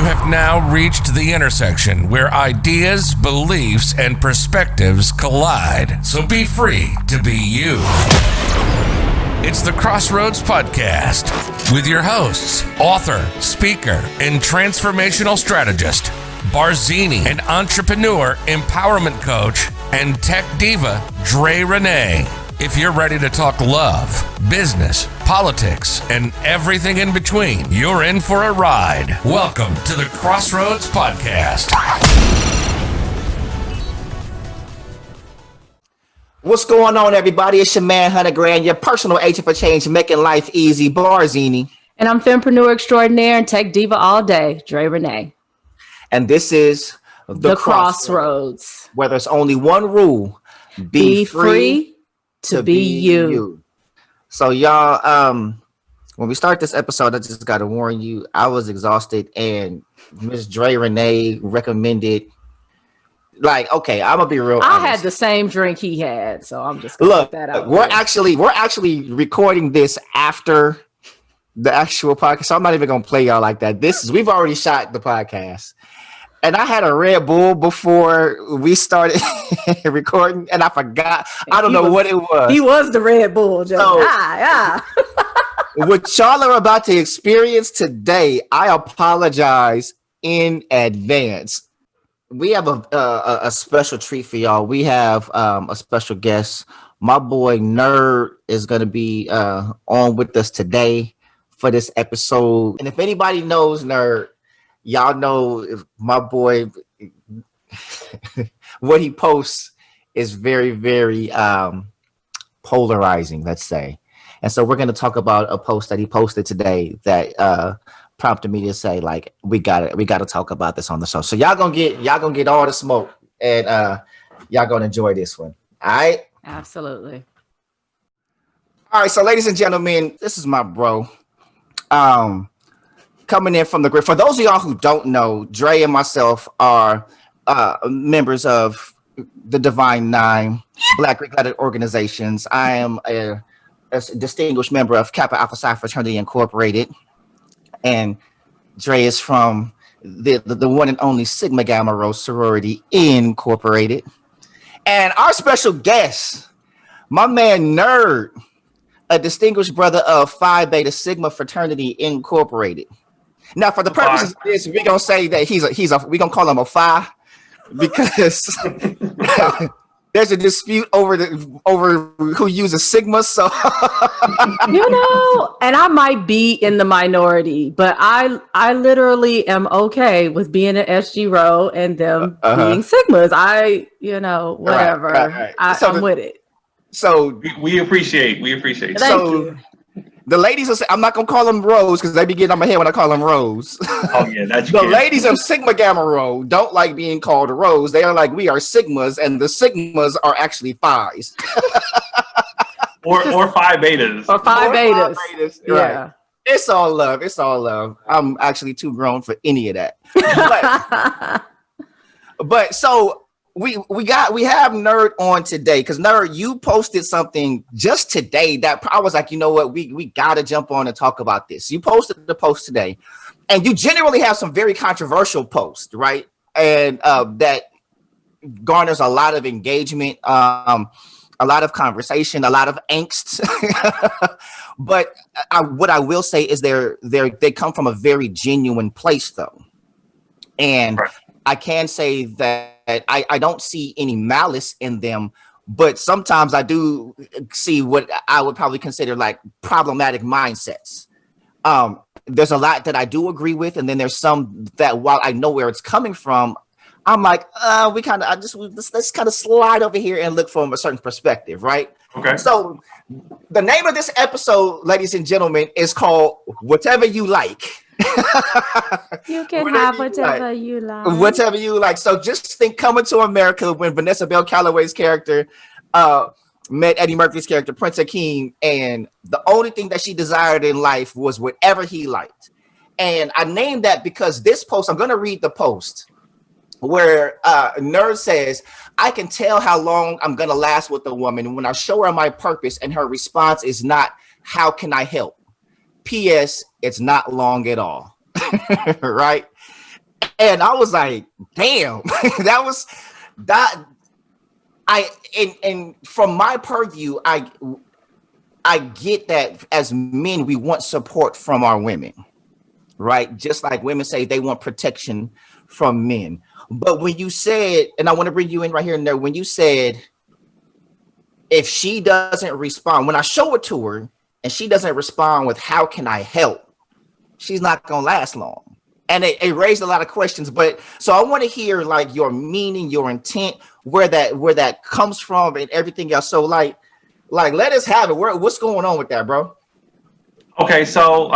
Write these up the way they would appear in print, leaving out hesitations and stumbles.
have now reached the intersection where ideas, beliefs, and perspectives collide. So be free to be you. It's the Crossroads Podcast with your hosts, author, speaker, and transformational strategist, Barzini and entrepreneur, empowerment coach, and tech diva, Dre Renee. If you're ready to talk love, business, politics, and everything in between, you're in for a ride. Welcome to the Crossroads Podcast. What's going on, everybody? It's your man, Hunter Grand, your personal agent for change, making life easy, Barzini. And I'm fempreneur extraordinaire and tech diva all day, Dre Renee. And this is the Crossroads, where there's only one rule: be free to be you. So y'all, when we start this episode, I just got to warn you, I was exhausted, and Miss Dre Renee recommended, like, okay, I'm gonna be real honest. I had the same drink he had, so I'm just gonna put that out. We're actually recording this after the actual podcast, so I'm not even gonna play y'all like that. We've already shot the podcast. And I had a Red Bull before we started recording, and I forgot. I don't know what it was. He was the Red Bull. What y'all are about to experience today, I apologize in advance. We have a special treat for y'all. We have a special guest. My boy Nerd is going to be on with us today for this episode. And if anybody knows Nerd, y'all know if my boy, what he posts is very, very polarizing, let's say. And so we're going to talk about a post that he posted today that prompted me to say, like, we got to talk about this on the show. So y'all gonna get all the smoke, and y'all gonna enjoy this one. All right? Absolutely. All right. So, ladies and gentlemen, this is my bro. Coming in from the grid. For those of y'all who don't know, Dre and myself are members of the Divine Nine Black Greek-letter organizations. I am a distinguished member of Kappa Alpha Psi Fraternity Incorporated, and Dre is from the one and only Sigma Gamma Rho Sorority Incorporated. And our special guest, my man Nerd, a distinguished brother of Phi Beta Sigma Fraternity Incorporated. Now, for the purposes of this, we're gonna say that we're gonna call him a Phi, because there's a dispute over who uses Sigma. So and I might be in the minority, but I literally am okay with being an SG Rho and them being Sigmas. Whatever. Right. I'm with it. So we appreciate. Thank you. The ladies will say, I'm not going to call them Rose because they be getting on my head when I call them Rose. Oh, yeah, that's the ladies of Sigma Gamma Rho don't like being called Rose. They are like, we are Sigmas, and the Sigmas are actually Phis. or Phi Betas. Or Phi Betas. Yeah. Right. It's all love. I'm actually too grown for any of that. But so we have Nerd on today because Nerd, you posted something just today that I was like, you know what, we gotta jump on and talk about this. You posted the post today, and you generally have some very controversial posts, right? And that garners a lot of engagement, a lot of conversation, a lot of angst. But what I will say is they come from a very genuine place, though, and right. I can say that I don't see any malice in them, but sometimes I do see what I would probably consider like problematic mindsets. There's a lot that I do agree with, and then there's some that, while I know where it's coming from, I'm like, let's kind of slide over here and look from a certain perspective, right? Okay. So the name of this episode, ladies and gentlemen, is called Whatever You Like. You can have whatever you like. Whatever you like. So just think Coming to America when Vanessa Bell Calloway's character met Eddie Murphy's character, Prince Akeem, and the only thing that she desired in life was whatever he liked. And I named that because this post, I'm going to read the post where Nerd says, I can tell how long I'm going to last with a woman when I show her my purpose and her response is not, how can I help? P.S. It's not long at all. Right? And I was like, damn, that was that. And from my purview, I get that as men, we want support from our women, right? Just like women say they want protection from men. But when you said, and I want to bring you in right here and there, when you said, if she doesn't respond, when I show it to her and she doesn't respond with how can I help, she's not going to last long. And it raised a lot of questions. But so I want to hear like your meaning, your intent, where that comes from and everything else. So like let us have it. What's going on with that, bro? Okay, so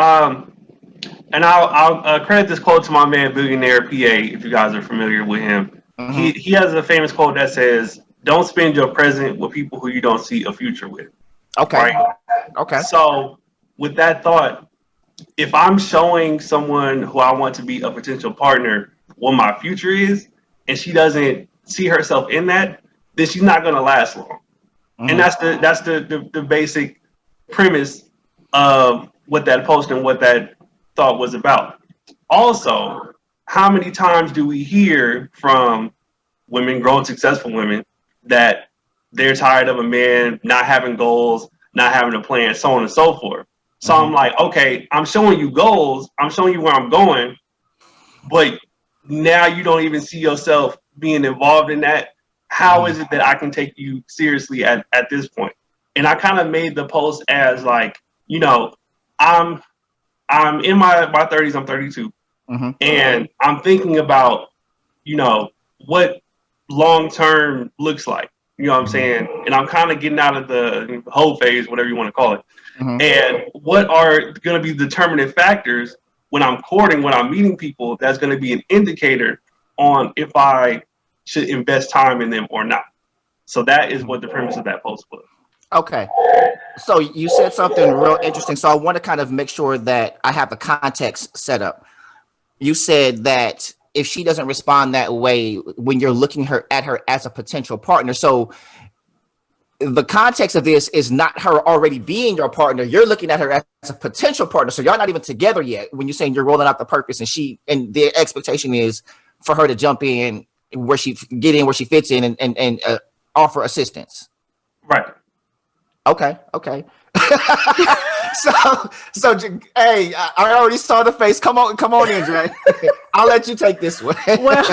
and I'll credit this quote to my man Billionaire PA, if you guys are familiar with him. Mm-hmm. He has a famous quote that says, "Don't spend your present with people who you don't see a future with." Okay. Right? Okay. So with that thought, if I'm showing someone who I want to be a potential partner what my future is, and she doesn't see herself in that, then she's not going to last long. Mm-hmm. And that's the basic premise of what that post and what that thought was about. Also, how many times do we hear from women, grown, successful women, that they're tired of a man not having goals, not having a plan, so on and so forth. So I'm like, okay, I'm showing you goals, I'm showing you where I'm going, but now you don't even see yourself being involved in that. How is it that I can take you seriously at this point? And I kind of made the post as like, you know, I'm in my 30s, I'm 32, and I'm thinking about, you know, what long-term looks like, you know what I'm saying? And I'm kind of getting out of the whole phase, whatever you want to call it. And what are going to be determining factors when I'm courting, when I'm meeting people, that's going to be an indicator on if I should invest time in them or not. So that is what the premise of that post was. Okay. So you said something real interesting. So I want to kind of make sure that I have the context set up. You said that if she doesn't respond that way when you're looking at her as a potential partner. So the context of this is not her already being your partner. You're looking at her as a potential partner. So y'all not even together yet when you're saying you're rolling out the purpose, and the expectation is for her to jump in where she fits in and offer assistance. Right. Okay. So hey, I already saw the face. Come on in, Dre. I'll let you take this one. Well,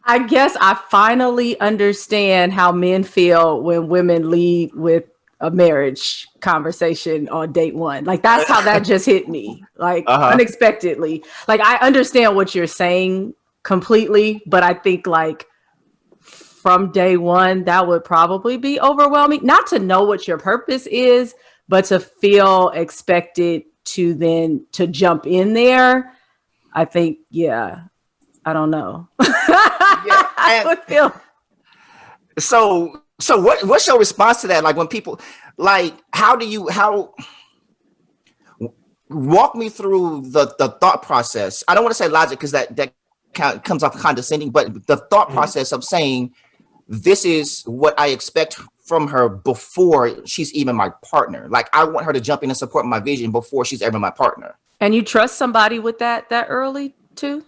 I guess I finally understand how men feel when women lead with a marriage conversation on date one. Like that's how that just hit me, like unexpectedly. Like I understand what you're saying completely, but I think like from day one, that would probably be overwhelming. Not to know what your purpose is, but to feel expected to jump in there. I think, yeah, I don't know. Yeah, I would feel. So what's your response to that? Like when people, like, how walk me through the thought process. I don't want to say logic because that comes off condescending, but the thought process of saying, this is what I expect from her before she's even my partner. Like I want her to jump in and support my vision before she's ever my partner. And you trust somebody with that early too?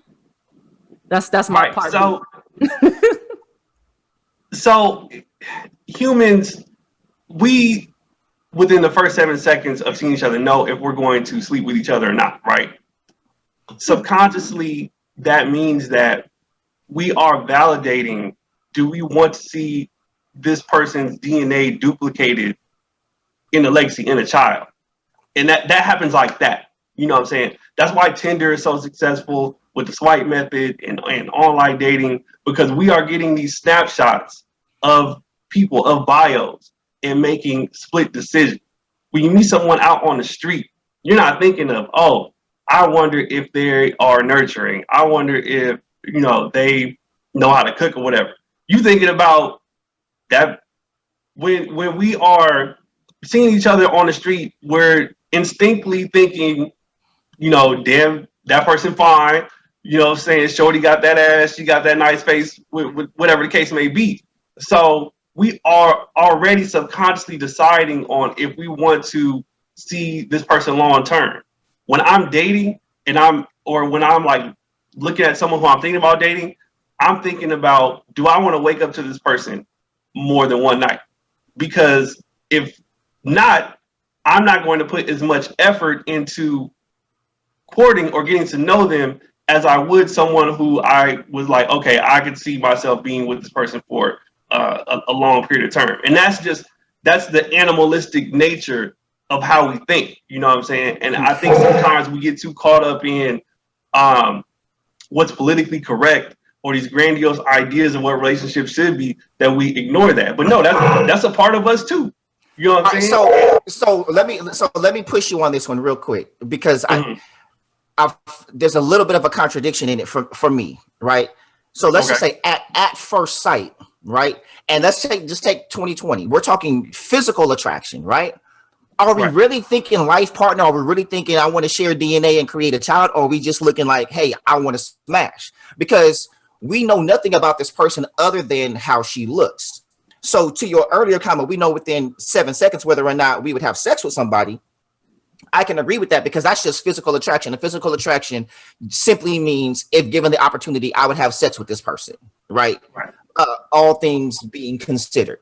That's my part. So humans, we within the first 7 seconds of seeing each other know if we're going to sleep with each other or not, right? Subconsciously, that means that we are validating, do we want to see this person's DNA duplicated in a legacy, in a child? And that happens like that. You know what I'm saying? That's why Tinder is so successful with the swipe method and online dating, because we are getting these snapshots of people, of bios, and making split decisions. When you meet someone out on the street, you're not thinking of, oh, I wonder if they are nurturing. I wonder if, you know, they know how to cook or whatever. You thinking about that when we are seeing each other on the street, we're instinctively thinking, you know, damn, that person fine. You know what I'm saying? Shorty got that ass. She got that nice face, with whatever the case may be. So we are already subconsciously deciding on if we want to see this person long term. When I'm dating when I'm like looking at someone who I'm thinking about dating, I'm thinking about, do I want to wake up to this person more than one night? Because if not, I'm not going to put as much effort into courting or getting to know them as I would someone who I was like, okay, I could see myself being with this person for a long period of time. And that's the animalistic nature of how we think, you know what I'm saying? And I think sometimes we get too caught up in what's politically correct or these grandiose ideas of what relationships should be that we ignore that. But no, that's a part of us too. You know what I'm saying? So let me push you on this one real quick, because there's a little bit of a contradiction in it for me, right? So let's just say at first sight, right? And let's just take 2020. We're talking physical attraction, right? Are we really thinking life partner? Are we really thinking I want to share DNA and create a child? Or are we just looking like, hey, I want to smash? Because we know nothing about this person other than how she looks. So to your earlier comment, we know within 7 seconds whether or not we would have sex with somebody. I can agree with that, because that's just physical attraction. And physical attraction simply means, if given the opportunity, I would have sex with this person, right? All things being considered.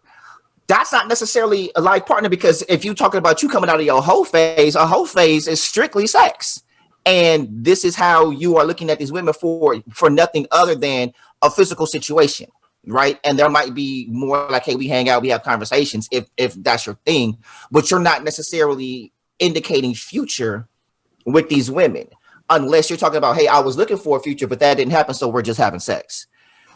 That's not necessarily a life partner, because if you're talking about you coming out of your hoe phase, a hoe phase is strictly sex. And this is how you are looking at these women for nothing other than a physical situation, right? And there might be more like, hey, we hang out, we have conversations, if that's your thing, but you're not necessarily indicating future with these women, unless you're talking about, hey, I was looking for a future, but that didn't happen, so we're just having sex.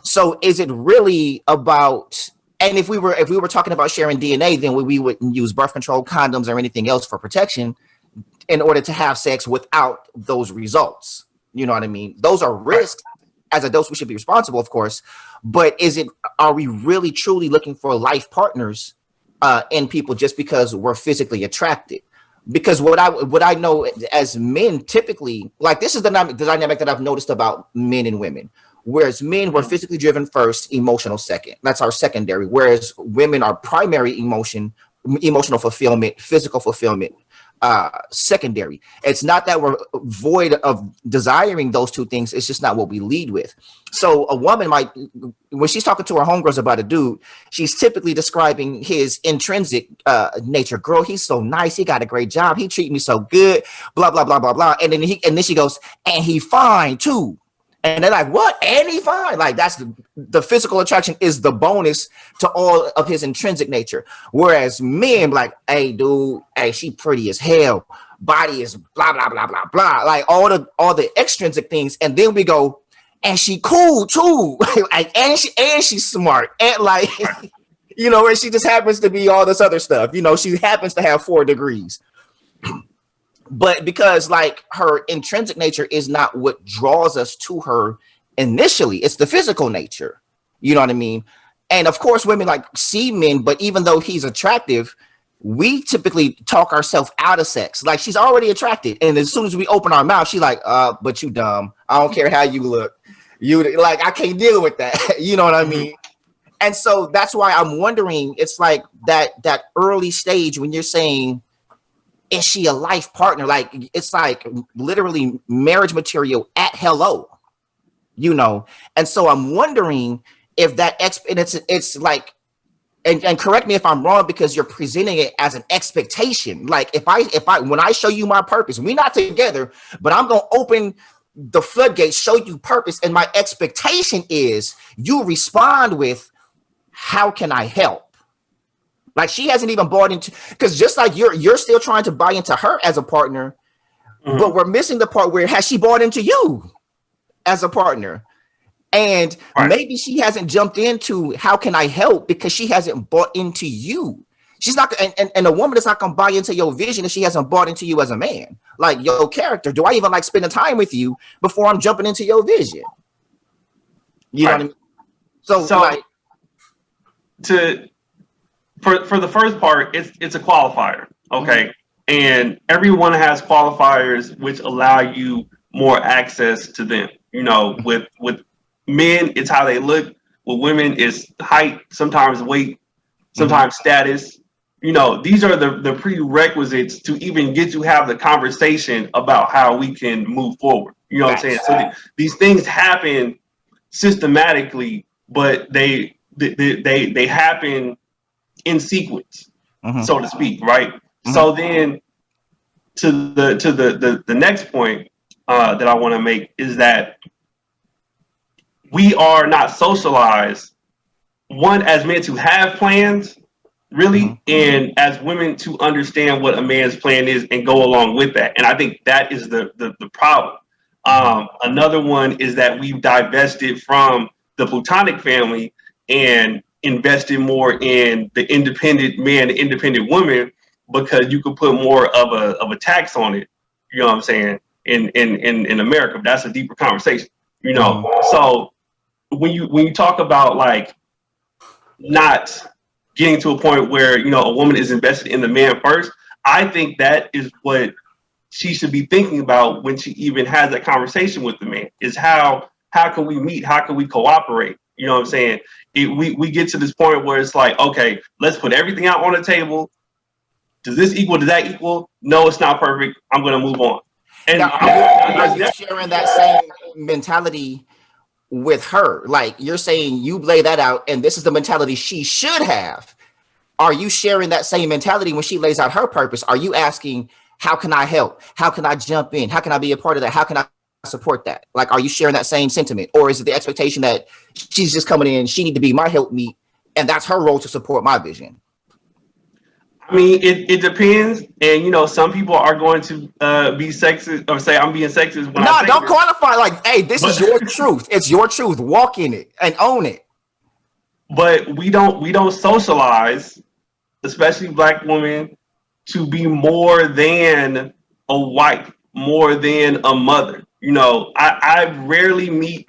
So is it really about, and if we were talking about sharing DNA, then we wouldn't use birth control, condoms, or anything else for protection in order to have sex without those results. You know what I mean? Those are risks. As adults, we should be responsible, of course, but are we really truly looking for life partners in people just because we're physically attracted? Because what I know as men, typically, like, this is the dynamic that I've noticed about men and women. Whereas men were physically driven first, emotional second. That's our secondary. Whereas women are primary emotional fulfillment, physical fulfillment, secondary. It's not that we're void of desiring those two things. It's just not what we lead with. So a woman might, when she's talking to her homegirls about a dude, she's typically describing his intrinsic nature. Girl, he's so nice. He got a great job. He treat me so good. Blah blah blah blah blah. And then she goes, and he fine too. And they're like, what? And he fine? Like, that's the physical attraction is the bonus to all of his intrinsic nature. Whereas men, like, hey, dude, hey, she pretty as hell. Body is blah, blah, blah, blah, blah. Like, all the extrinsic things. And then we go, and she cool too. Like, and she's smart. And like, you know, and she just happens to be all this other stuff. You know, she happens to have 4 degrees. But because, like, her intrinsic nature is not what draws us to her initially, it's the physical nature. You know what I mean? And of course, women like see men, but even though he's attractive, we typically talk ourselves out of sex. Like, she's already attracted, and as soon as we open our mouth, she's like, but you dumb. I don't care how you look. You like, I can't deal with that. You know what I mean? And so that's why I'm wondering, it's like that early stage when you're saying, is she a life partner? Like, it's like literally marriage material at hello, you know? And so I'm wondering if and it's like, and correct me if I'm wrong, because you're presenting it as an expectation. Like, if I when I show you my purpose, we're not together, but I'm going to open the floodgates, show you purpose. And my expectation is you respond with, how can I help? Like, she hasn't even bought into, because just like you're still trying to buy into her as a partner, but we're missing the part where, has she bought into you as a partner? And maybe she hasn't jumped into how can I help because she hasn't bought into you. She's not, and a woman is not going to buy into your vision if she hasn't bought into you as a man. Like, your character. Do I even like spending time with you before I'm jumping into your vision? You know what I mean? So like, For the first part, it's a qualifier, okay? And everyone has qualifiers which allow you more access to them. You know, with men, it's how they look. With women, it's height, sometimes weight, sometimes status. these are the prerequisites to even get to have the conversation about how we can move forward. You know what I'm saying? So these things happen systematically, but they happen in sequence, so to speak, right? So then to the next point that I want to make is that we are not socialized, one, as men to have plans, really, and as women to understand what a man's plan is and go along with that. And I think that is the problem. Another one is that we've divested from the platonic family and invested more in the independent man, the independent woman, because you could put more of a tax on it. You know what I'm saying? In America, but that's a deeper conversation. So when you talk about like not getting to a point where a woman is invested in the man first, I think that is what she should be thinking about when she even has that conversation with the man, is how can we meet? How can we cooperate? You know what I'm saying? We get to this point where it's like, okay, let's put everything out on the table. Does this equal? Does that equal? No, it's not perfect. I'm going to move on. And now, are you sharing that same mentality with her? Like, you're saying you lay that out and this is the mentality she should have. Are you sharing that same mentality when she lays out her purpose? Are you asking, how can I help? How can I jump in? How can I be a part of that? How can I support that? Like, are you sharing that same sentiment? Or is it the expectation that she's just coming in, she need to be my helpmeet, and that's her role to support my vision? I mean, it depends. And, some people are going to be sexist or say I'm being sexist. No, don't qualify. Like, hey, this is your truth. It's your truth. Walk in it and own it. But we don't socialize, especially Black women, to be more than a wife, more than a mother. I rarely meet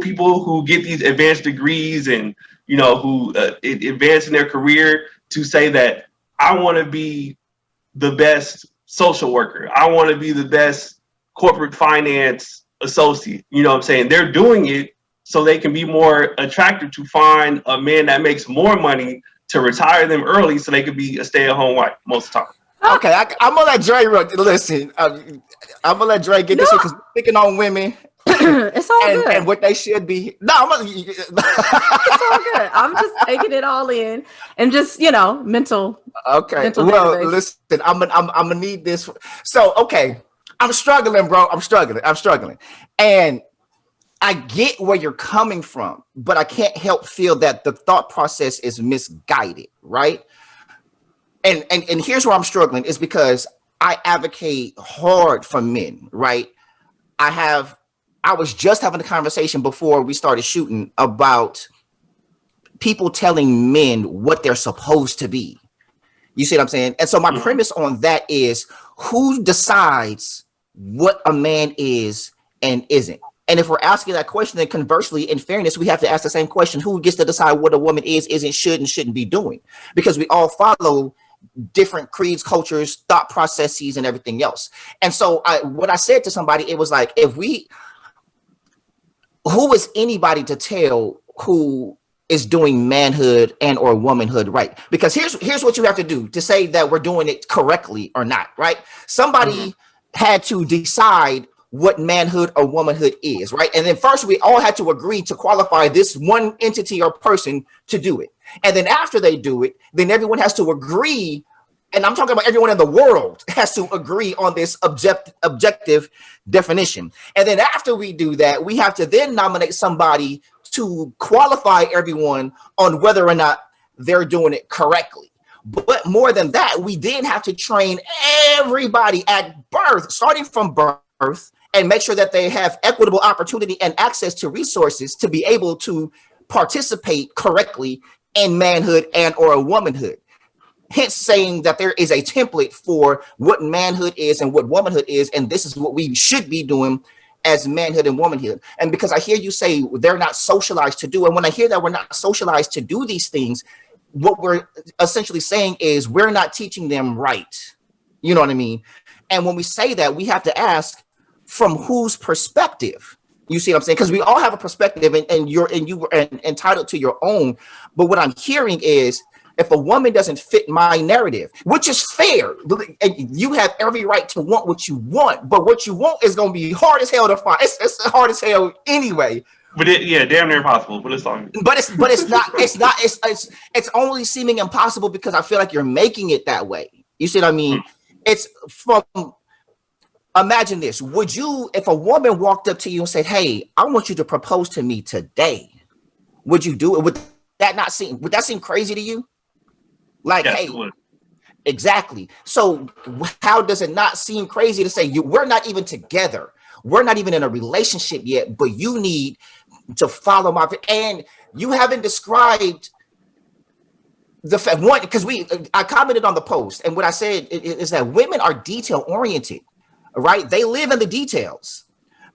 people who get these advanced degrees and, who advance in their career to say that I want to be the best social worker. I want to be the best corporate finance associate. You know what I'm saying? They're doing it so they can be more attractive to find a man that makes more money to retire them early so they could be a stay-at-home wife most of the time. Okay, I'm gonna let Dre listen. I'm gonna let Dre get this because we're picking on women. It's all good. And what they should be. No, it's all good. I'm just taking it all in and just mental. Okay. Mental well, database. listen, I'm gonna need this. So okay, I'm struggling, bro. I'm struggling, and I get where you're coming from, but I can't help feel that the thought process is misguided, right? And here's where I'm struggling is because I advocate hard for men, right? I was just having a conversation before we started shooting about people telling men what they're supposed to be. You see what I'm saying? And so my premise on that is, who decides what a man is and isn't? And if we're asking that question, then conversely, in fairness, we have to ask the same question: who gets to decide what a woman is, isn't, should, and shouldn't be doing? Because we all follow different creeds, cultures, thought processes, and everything else. And so what I said to somebody, it was like, who is anybody to tell who is doing manhood and or womanhood right? Because here's what you have to do to say that we're doing it correctly or not, right? Somebody had to decide what manhood or womanhood is, right? And then first we all had to agree to qualify this one entity or person to do it. And then after they do it, then everyone has to agree. And I'm talking about everyone in the world has to agree on this objective definition. And then after we do that, we have to then nominate somebody to qualify everyone on whether or not they're doing it correctly. But more than that, we then have to train everybody at birth, starting from birth, and make sure that they have equitable opportunity and access to resources to be able to participate correctly in manhood and or womanhood. Hence saying that there is a template for what manhood is and what womanhood is, and this is what we should be doing as manhood and womanhood. And because I hear you say they're not socialized to do, and when I hear that we're not socialized to do these things, what we're essentially saying is we're not teaching them right. You know what I mean? And when we say that, we have to ask, from whose perspective? You see what I'm saying? Because we all have a perspective, and you were entitled to your own. But what I'm hearing is if a woman doesn't fit my narrative, which is fair, and you have every right to want what you want, but what you want is going to be hard as hell to find. It's hard as hell anyway. But damn near impossible. But it's on. But it's not. It's only seeming impossible because I feel like you're making it that way. You see what I mean? It's from. Imagine this. Would you, if a woman walked up to you and said, "Hey, I want you to propose to me today," would you do it? Would that seem crazy to you? Like, yes, hey, exactly. So how does it not seem crazy to say we're not even together? We're not even in a relationship yet, but you need to follow my, and you haven't described the fact one, because I commented on the post, and what I said is that women are detail oriented, right? They live in the details.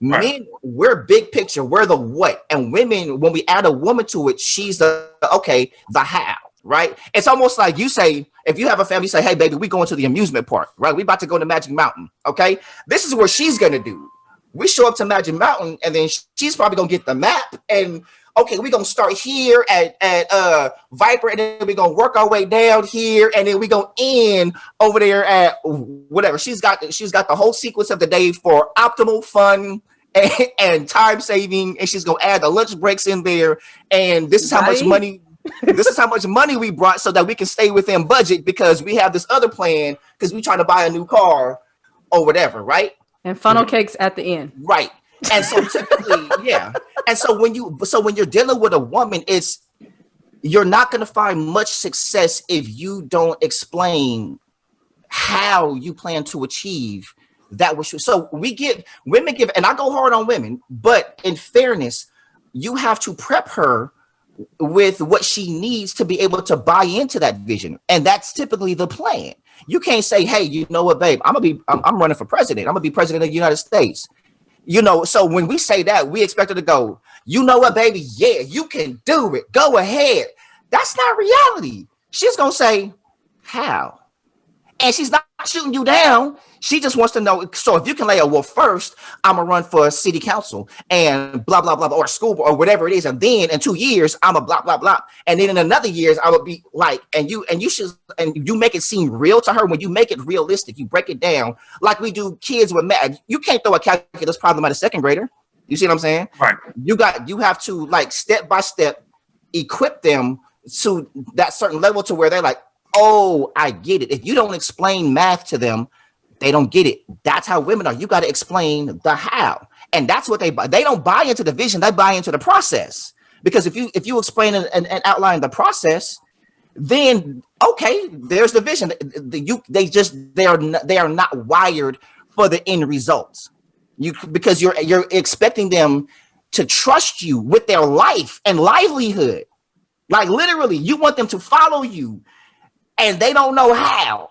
Right. Men, we're big picture, we're the what, and women, when we add a woman to it, she's the how, right? It's almost like you say, if you have a family, you say, "Hey baby, we going to the amusement park, right? We about to go to Magic Mountain, okay? This is what she's gonna do. We show up to Magic Mountain, and then she's probably gonna get the map, and okay, we're gonna start here at Viper, and then we're gonna work our way down here, and then we're gonna end over there at whatever. She's got the whole sequence of the day for optimal fun and time saving, and she's gonna add the lunch breaks in there, and this is how much money. This is how much money we brought so that we can stay within budget because we have this other plan because we're trying to buy a new car or whatever, right? And funnel cakes at the end. Right. And so typically, yeah. And so when you're dealing with a woman, you're not going to find much success if you don't explain how you plan to achieve that. So women give, and I go hard on women, but in fairness, you have to prep her with what she needs to be able to buy into that vision. And that's typically the plan. You can't say, "Hey, you know what, babe, I'm running for president. I'm gonna be president of the United States." So when we say that, we expect her to go, "You know what, baby? Yeah, you can do it. Go ahead." That's not reality. She's gonna say, "How?" And she's not shooting you down. She just wants to know. So if you can lay a, "Well, first I'm gonna run for city council and blah blah blah, or school board or whatever it is, and then in 2 years I'm a blah blah blah, and then in another years I would be like," and you make it seem real to her. When you make it realistic, you break it down like we do kids with math. You can't throw a calculus problem at a second grader. You see what I'm saying? Right. You have to, like, step by step equip them to that certain level to where they're like, "Oh, I get it." If you don't explain math to them, they don't get it. That's how women are. You got to explain the how. And that's what they buy. They don't buy into the vision, they buy into the process. Because if you explain and outline the process, then okay, there's the vision. They are not wired for the end results. Because you're expecting them to trust you with their life and livelihood. Like, literally, you want them to follow you, and they don't know how.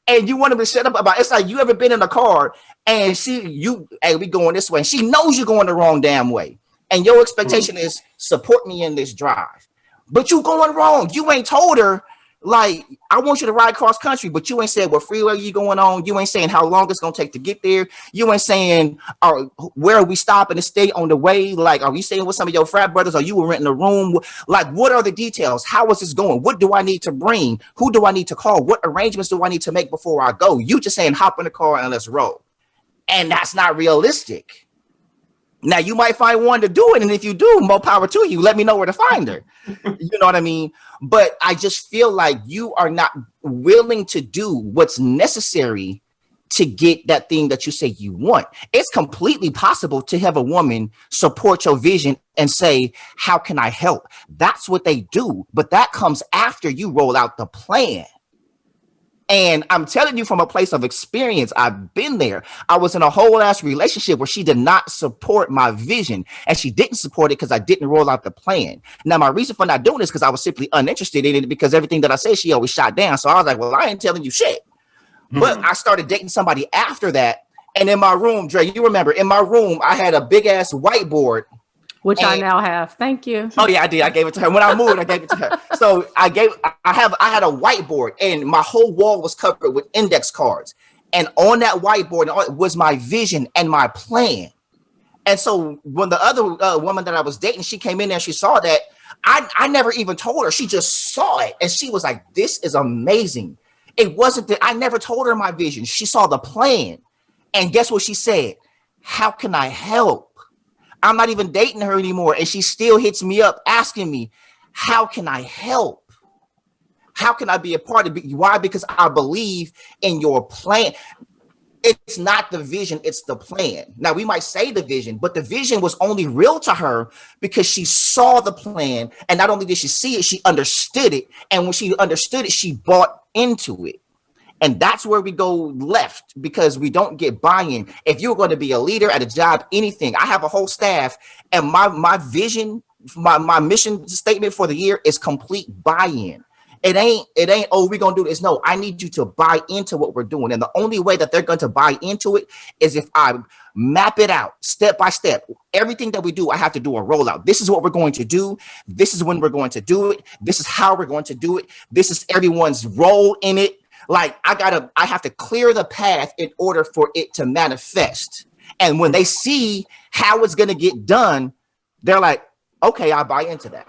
And you want them to shut up about it. It's like, you ever been in a car and hey, we going this way, and she knows you're going the wrong damn way, and your expectation is, "Support me in this drive," but you going wrong. You ain't told her, like, "I want you to ride cross country," but you ain't said what freeway you going on. You ain't saying how long it's gonna take to get there. You ain't saying, where are we stopping to stay on the way? Like, are we staying with some of your frat brothers? Are you renting a room? Like, what are the details? How is this going? What do I need to bring? Who do I need to call? What arrangements do I need to make before I go? You just saying, "Hop in the car and let's roll," and that's not realistic. Now, you might find one to do it, and if you do, more power to you. Let me know where to find her. You know what I mean? But I just feel like you are not willing to do what's necessary to get that thing that you say you want. It's completely possible to have a woman support your vision and say, "How can I help?" That's what they do. But that comes after you roll out the plan. And I'm telling you from a place of experience, I've been there. I was in a whole ass relationship where she did not support my vision, and she didn't support it because I didn't roll out the plan. Now, my reason for not doing this because I was simply uninterested in it, because everything that I said, she always shot down. So I was like, "Well, I ain't telling you shit." But I started dating somebody after that. And in my room, Dre, you remember, in my room, I had a big ass whiteboard. Which I now have. Thank you. Oh yeah, I did. I gave it to her. When I moved, I gave it to her. So I had a whiteboard, and my whole wall was covered with index cards. And on that whiteboard was my vision and my plan. And so when the other woman that I was dating, she came in there, she saw that, I never even told her. She just saw it and she was like, this is amazing. It wasn't that I never told her my vision. She saw the plan. And guess what she said? How can I help? I'm not even dating her anymore. And she still hits me up asking me, how can I help? How can I be a part of it? Why? Because I believe in your plan. It's not the vision, it's the plan. Now, we might say the vision, but the vision was only real to her because she saw the plan. And not only did she see it, she understood it. And when she understood it, she bought into it. And that's where we go left because we don't get buy-in. If you're going to be a leader at a job, anything, I have a whole staff and my vision, my mission statement for the year is complete buy-in. It ain't, oh, we're going to do this. No, I need you to buy into what we're doing. And the only way that they're going to buy into it is if I map it out step by step. Everything that we do, I have to do a rollout. This is what we're going to do. This is when we're going to do it. This is how we're going to do it. This is everyone's role in it. Like I have to clear the path in order for it to manifest. And when they see how it's going to get done, they're like, okay, I buy into that.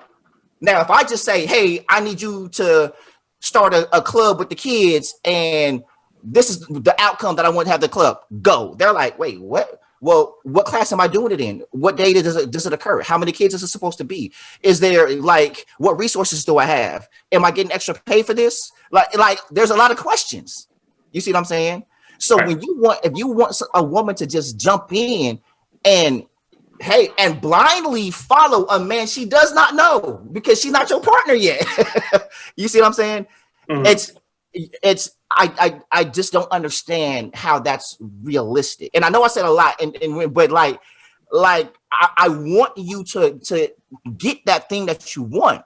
Now, if I just say, hey, I need you to start a club with the kids and this is the outcome that I want to have the club go. They're like, wait, what? Well, what class am I doing it in? What day does it occur? How many kids is it supposed to be? Is there like, what resources do I have? Am I getting extra pay for this? Like there's a lot of questions. You see what I'm saying? So right. if you want a woman to just jump in and blindly follow a man she does not know because she's not your partner yet. You see what I'm saying? Mm-hmm. I just don't understand how that's realistic. And I know I said a lot, but I want you to get that thing that you want,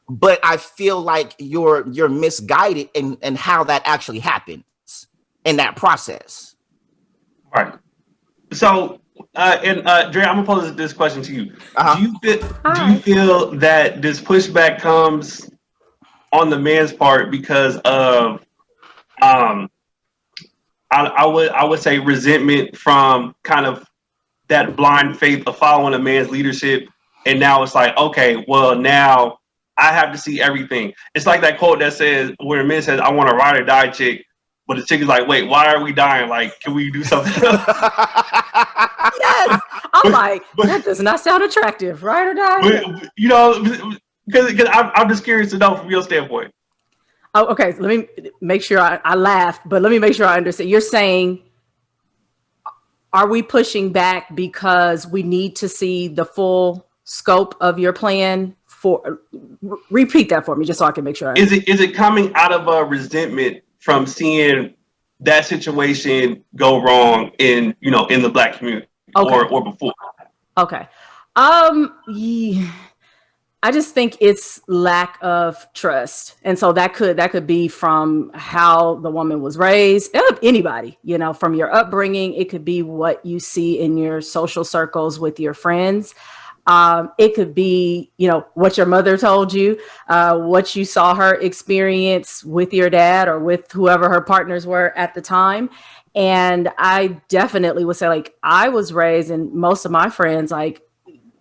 but I feel like you're misguided in how that actually happens in that process. Right. So, Dre, I'm gonna pose this question to you. Uh-huh. Do you feel that this pushback comes on the man's part because of I would say resentment from kind of that blind faith of following a man's leadership, and now it's like, okay, well now I have to see everything. It's like that quote that says, where a man says, "I want a ride or die chick," but the chick is like, "Wait, why are we dying? Like, can we do something else?" Yes, that does not sound attractive, right or die? But, you know, because I'm just curious to know from your standpoint. Oh, okay. So let me make sure I laughed, but let me make sure I understand. You're saying, are we pushing back because we need to see the full scope of your plan? Repeat that for me, just so I can make sure. Is it coming out of a resentment from seeing that situation go wrong in the Black community, okay, or before? Okay. I just think it's lack of trust. And so that could be from how the woman was raised, anybody, from your upbringing. It could be what you see in your social circles with your friends. It could be, what your mother told you, what you saw her experience with your dad or with whoever her partners were at the time. And I definitely would say, I was raised, and most of my friends,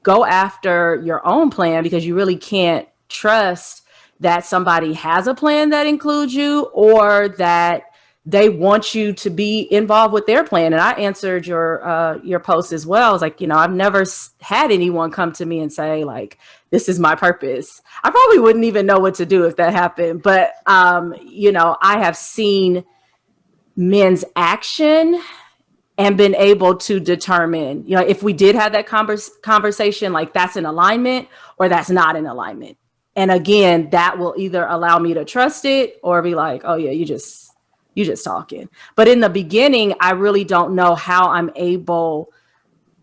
go after your own plan, because you really can't trust that somebody has a plan that includes you or that they want you to be involved with their plan. And I answered your post as well. I was like, I've never had anyone come to me and say, this is my purpose. I probably wouldn't even know what to do if that happened. But, I have seen men's action and been able to determine, if we did have that conversation, that's in alignment or that's not in alignment. And again, that will either allow me to trust it or be like, oh yeah, you just talking. But in the beginning, I really don't know how I'm able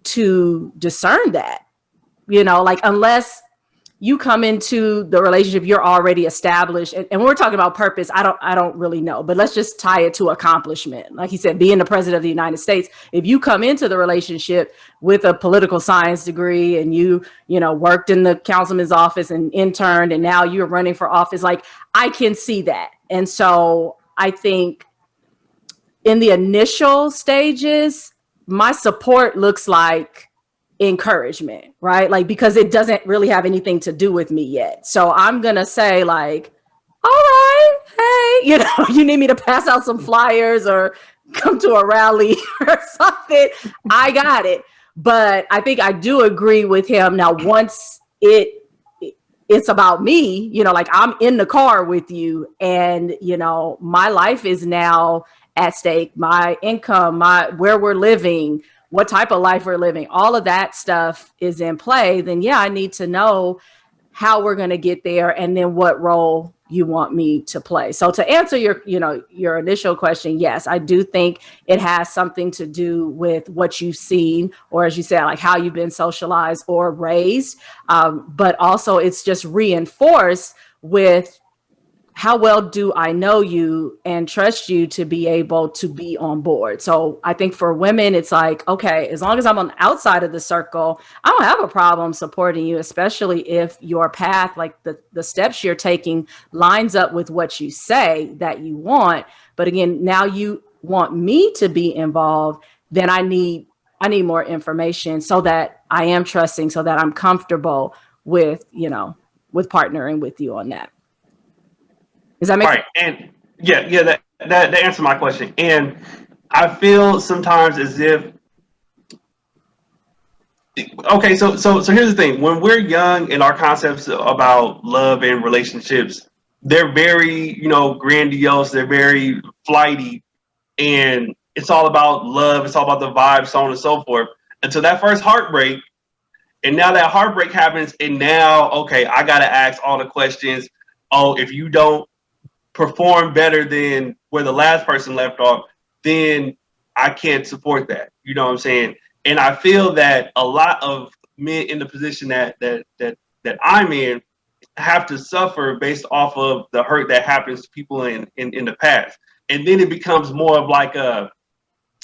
to discern that, unless you come into the relationship, you're already established. And when we're talking about purpose, I don't really know, but let's just tie it to accomplishment. Like he said, being the president of the United States, if you come into the relationship with a political science degree and you worked in the councilman's office and interned, and now you're running for office, I can see that. And so I think in the initial stages, my support looks like encouragement, right? Like, because it doesn't really have anything to do with me yet. So I'm going to say like, all right, hey, you know, you need me to pass out some flyers or come to a rally or something. I got it. But I think I do agree with him. Now, once it's about me, you know, like I'm in the car with you and, you know, my life is now at stake, my income, where we're living, what type of life we're living, all of that stuff is in play, then yeah, I need to know how we're going to get there and then what role you want me to play. So to answer your initial question, yes, I do think it has something to do with what you've seen, or as you said, like how you've been socialized or raised. But also it's just reinforced with how well do I know you and trust you to be able to be on board? So I think for women, it's like, okay, as long as I'm on the outside of the circle, I don't have a problem supporting you, especially if your path, like the steps you're taking, lines up with what you say that you want. But again, now you want me to be involved, then I need more information so that I am trusting, so that I'm comfortable with, with partnering with you on that. Does that make sense? And that answered my question. And I feel sometimes as if, okay, so here's the thing. When we're young and our concepts about love and relationships, they're very, grandiose, they're very flighty, and it's all about love, it's all about the vibe, so on and so forth. Until that first heartbreak, and now that heartbreak happens, and now, okay, I gotta ask all the questions. Oh, if you don't perform better than where the last person left off, then I can't support that. You know what I'm saying? And I feel that a lot of men in the position that I'm in have to suffer based off of the hurt that happens to people in the past. And then it becomes more of like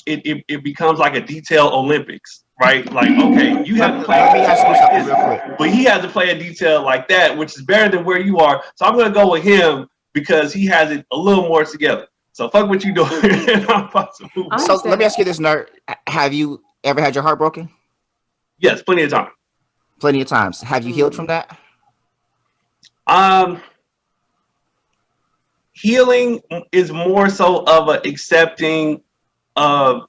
it becomes like a detail Olympics, right? Like, okay, you have to play. Let me ask you something real quick. But he has to play a detail like that, which is better than where you are. So I'm going to go with him because he has it a little more together. So fuck what you doing. So let me ask you this, Nerd. Have you ever had your heart broken? Yes, plenty of times. Plenty of times. Have you healed from that? Healing is more so of a accepting of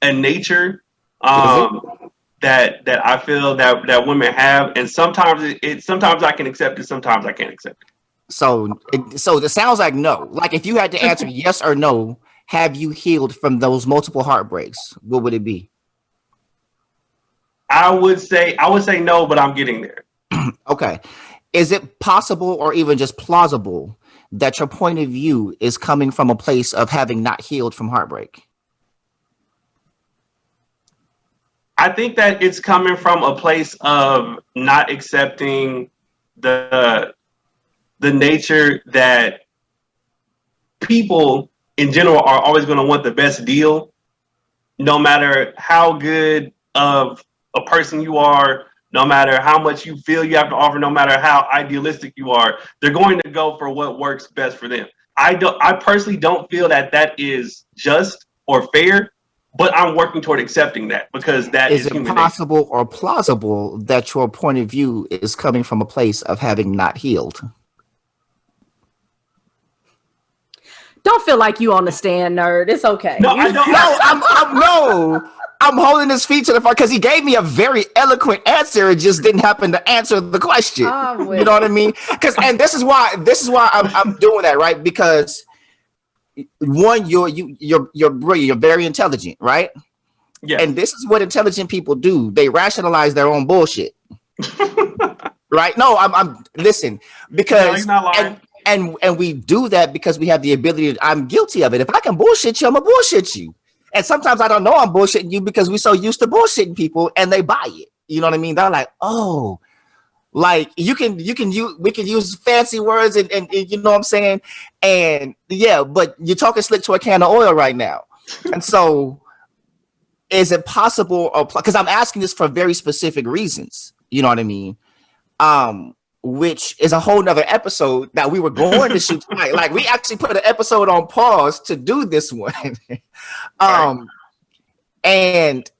a nature that I feel that women have, and sometimes sometimes I can accept it, sometimes I can't accept it. So it sounds like no. Like if you had to answer yes or no, have you healed from those multiple heartbreaks? What would it be? I would say no, but I'm getting there. Okay. Is it possible or even just plausible that your point of view is coming from a place of having not healed from heartbreak? I think that it's coming from a place of not accepting the nature that people in general are always going to want the best deal, no matter how good of a person you are, no matter how much you feel you have to offer, no matter how idealistic you are, they're going to go for what works best for them. I personally don't feel that is just or fair, but I'm working toward accepting that because that is it possible or plausible that your point of view is coming from a place of having not healed? Don't feel like you on the stand, Nerd. It's okay. No, I don't. I'm holding his feet to the fire because he gave me a very eloquent answer. It just didn't happen to answer the question. You know what I mean? And this is why I'm doing that, right? Because one, you're brilliant, you're very intelligent, right? Yeah. And this is what intelligent people do. They rationalize their own bullshit. Right? No, I'm listen, because no, he's not lying. And we do that because we have the ability I'm guilty of it. If I can bullshit you, I'm gonna bullshit you. And sometimes I don't know I'm bullshitting you because we're so used to bullshitting people and they buy it. You know what I mean? They're like, oh, like we can use fancy words and you know what I'm saying? And yeah, but you're talking slick to a can of oil right now. And so is it possible, because I'm asking this for very specific reasons, you know what I mean? Which is a whole nother episode that we were going to shoot tonight. Like we actually put an episode on pause to do this one. And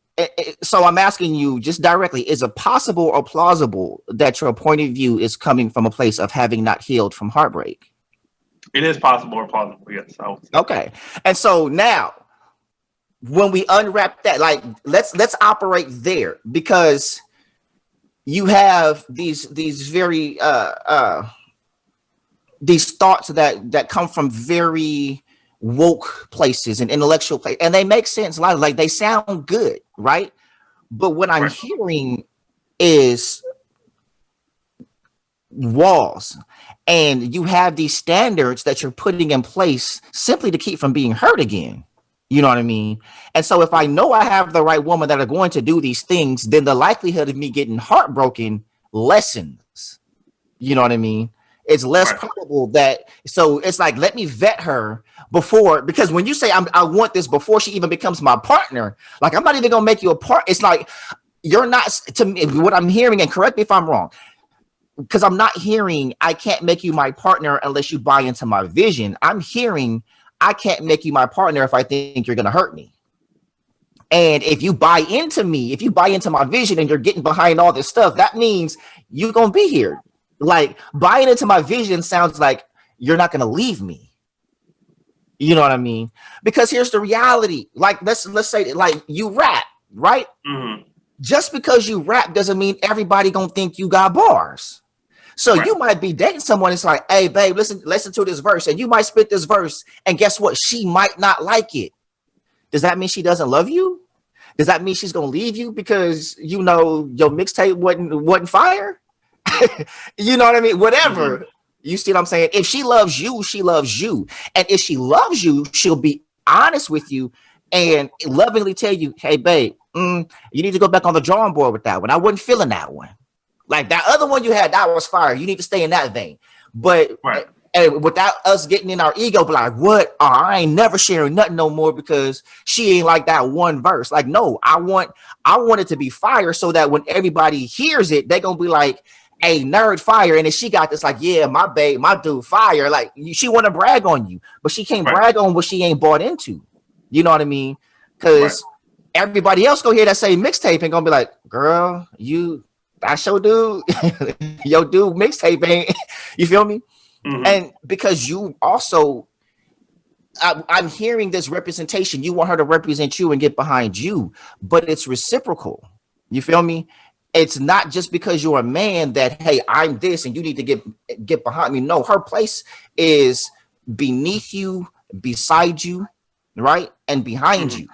So I'm asking you just directly, is it possible or plausible that your point of view is coming from a place of having not healed from heartbreak? It is possible or plausible, yes. Okay. And so now when we unwrap that, like let's operate there, because you have these very these thoughts that come from very woke places and intellectual places, and they make sense. A lot of, like, they sound good, right? But what I'm hearing is walls, and you have these standards that you're putting in place simply to keep from being hurt again. You know what I mean? And so if I know I have the right woman that are going to do these things, then the likelihood of me getting heartbroken lessens. You know what I mean? It's less probable that, so it's like, let me vet her before, because when you say I want this before she even becomes my partner, like, I'm not even gonna make you a part. It's like, you're not, to me, what I'm hearing, and correct me if I'm wrong, because I'm not hearing I can't make you my partner unless you buy into my vision. I'm hearing I can't make you my partner if I think you're gonna hurt me. And if you buy into me, if you buy into my vision and you're getting behind all this stuff, that means you're gonna be here. Like, buying into my vision sounds like you're not gonna leave me. You know what I mean? Because here's the reality. Like, let's say, like, you rap, right? Mm-hmm. Just because you rap doesn't mean everybody gonna think you got bars. So you might be dating someone. It's like, hey, babe, listen to this verse, and you might spit this verse, and guess what? She might not like it. Does that mean she doesn't love you? Does that mean she's gonna leave you because, you know, your mixtape wasn't fire? You know what I mean? Whatever. Mm-hmm. You see what I'm saying? If she loves you, she loves you. And if she loves you, she'll be honest with you and lovingly tell you, hey, babe, you need to go back on the drawing board with that one. I wasn't feeling that one. Like, that other one you had, that was fire. You need to stay in that vein. But and without us getting in our ego, be like, what? Oh, I ain't never sharing nothing no more because she ain't like that one verse. Like, no, I want it to be fire so that when everybody hears it, they're going to be like, hey, nerd fire. And if she got this, like, yeah, my babe, my dude fire. Like, she want to brag on you, but she can't brag on what she ain't bought into. You know what I mean? Because everybody else go hear that same mixtape and going to be like, girl, that's your dude. Your dude mixtape ain't. You feel me? Mm-hmm. And because you also, I'm hearing this representation. You want her to represent you and get behind you, but it's reciprocal. You feel me? It's not just because you're a man that, hey, I'm this and you need to get behind me. No, her place is beneath you, beside you, right? And behind you,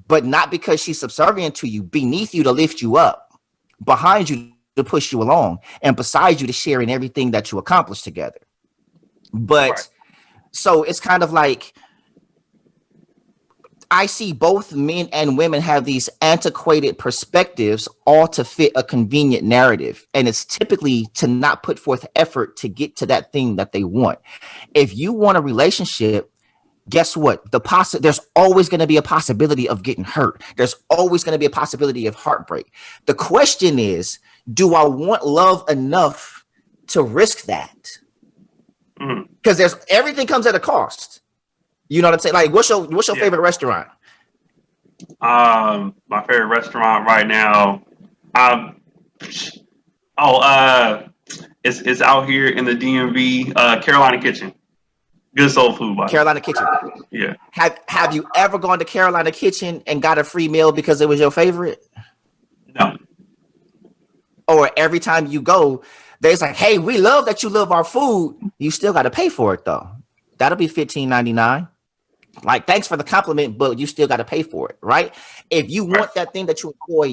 but not because she's subservient to you, beneath you to lift you up, behind you to push you along, and beside you to share in everything that you accomplish together. But so it's kind of like, I see both men and women have these antiquated perspectives, all to fit a convenient narrative. And it's typically to not put forth effort to get to that thing that they want. If you want a relationship, guess what? There's always going to be a possibility of getting hurt. There's always going to be a possibility of heartbreak. The question is, do I want love enough to risk that? Because everything comes at a cost. You know what I'm saying? Like, what's your favorite restaurant? My favorite restaurant right now, it's out here in the DMV, Carolina Kitchen. Good soul food. Carolina Kitchen. Yeah. Have you ever gone to Carolina Kitchen and got a free meal because it was your favorite? No. Or every time you go, they're like, hey, we love that you love our food. You still got to pay for it though. That'll be $15.99. Like, thanks for the compliment, but you still got to pay for it, right? If you want that thing that you enjoy,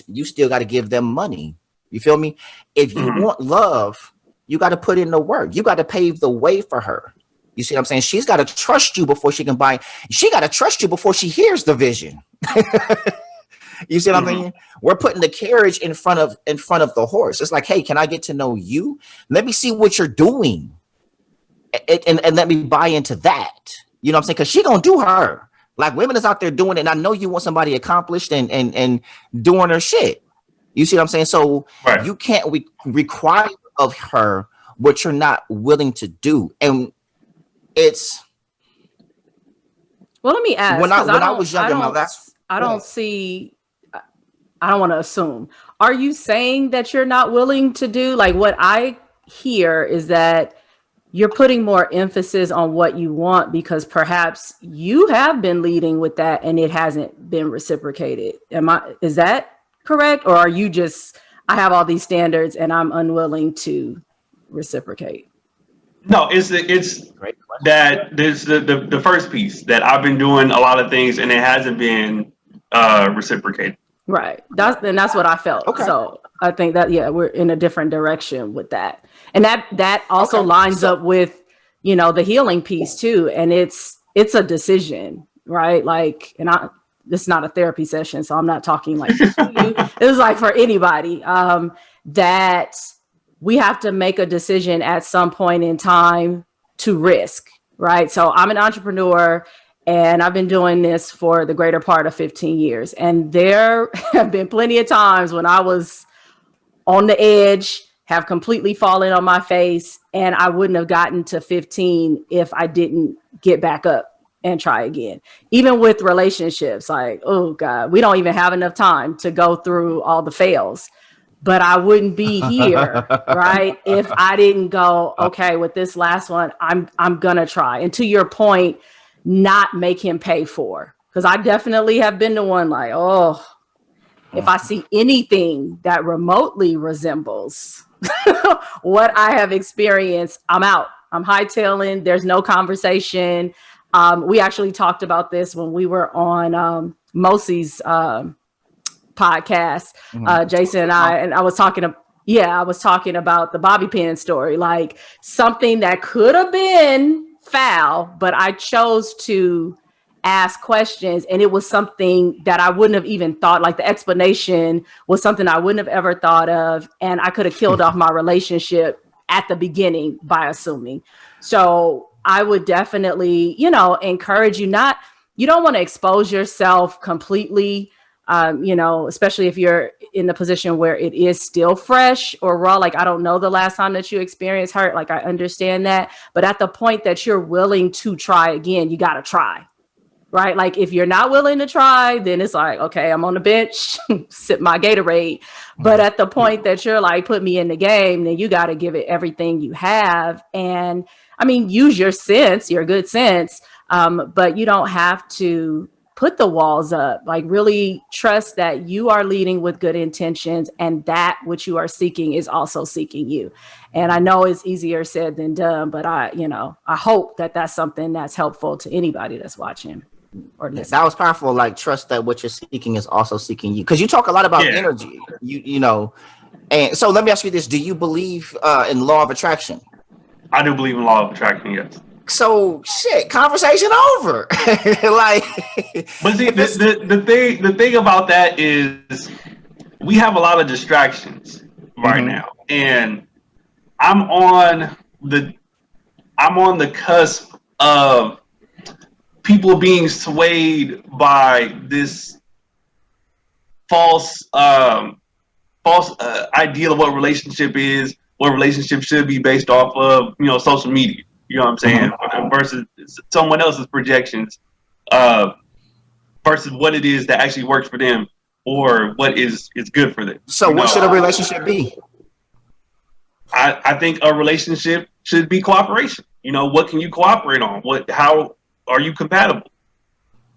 you still got to give them money. You feel me? If you want love, you got to put in the work. You got to pave the way for her. You see what I'm saying? She's got to trust you before she can buy. She got to trust you before she hears the vision. You see what I'm saying? We're putting the carriage in front of the horse. It's like, hey, can I get to know you? Let me see what you're doing, and let me buy into that. You know what I'm saying? Because she gonna do her. Like, women is out there doing it, and I know you want somebody accomplished and doing her shit. You see what I'm saying? So you can't require of her what you're not willing to do, and it's. Well, let me ask. When I was younger, I don't see. I don't want to assume. Are you saying that you're not willing to do, like, what I hear is that you're putting more emphasis on what you want because perhaps you have been leading with that and it hasn't been reciprocated. Is that correct? Or are you just, I have all these standards and I'm unwilling to reciprocate? No, it's that there's the first piece that I've been doing a lot of things and it hasn't been reciprocated. Right. That's what I felt. Okay. So I think that, yeah, we're in a different direction with that. And that also lines up with, the healing piece too. And it's a decision, right? Like, and this is not a therapy session, so I'm not talking like this for you. It was like for anybody, that we have to make a decision at some point in time to risk, right? So I'm an entrepreneur and I've been doing this for the greater part of 15 years. And there have been plenty of times when I was on the edge, have completely fallen on my face, and I wouldn't have gotten to 15 if I didn't get back up and try again. Even with relationships, like, oh God, we don't even have enough time to go through all the fails. But I wouldn't be here, right? If I didn't go, okay, with this last one, I'm gonna try. And to your point, not make him pay for. Because I definitely have been the one like, oh, if I see anything that remotely resembles what I have experienced, I'm out. I'm hightailing. There's no conversation. We actually talked about this when we were on Mosie's podcast, Jason and I was talking about the bobby pin story, like something that could have been foul, but I chose to ask questions, and it was something that I wouldn't have even thought, like the explanation was something I wouldn't have ever thought of, and I could have killed off my relationship at the beginning by assuming. So I would definitely, encourage you you don't want to expose yourself completely, especially if you're in the position where it is still fresh or raw. Like, I don't know the last time that you experienced hurt. Like, I understand that. But at the point that you're willing to try again, you got to try. Right? Like, if you're not willing to try, then it's like, okay, I'm on the bench, sip my Gatorade. But at the point that you're like, put me in the game, then you got to give it everything you have. And I mean, use your sense, your good sense, but you don't have to put the walls up. Like, really trust that you are leading with good intentions, and that which you are seeking is also seeking you. And I know it's easier said than done, but I hope that that's something that's helpful to anybody that's watching. That was powerful. Like, trust that what you're seeking is also seeking you, because you talk a lot about energy. And so let me ask you this: do you believe in law of attraction? I do believe in law of attraction. Yes. So conversation over. Like, but see, the thing about that is we have a lot of distractions right now, and I'm on the cusp of people being swayed by this false ideal of what relationship is, what relationship should be based off of, social media. You know what I'm saying? Versus someone else's projections, versus what it is that actually works for them or what is good for them. So what should a relationship be? I think a relationship should be cooperation. What can you cooperate on? How are you compatible?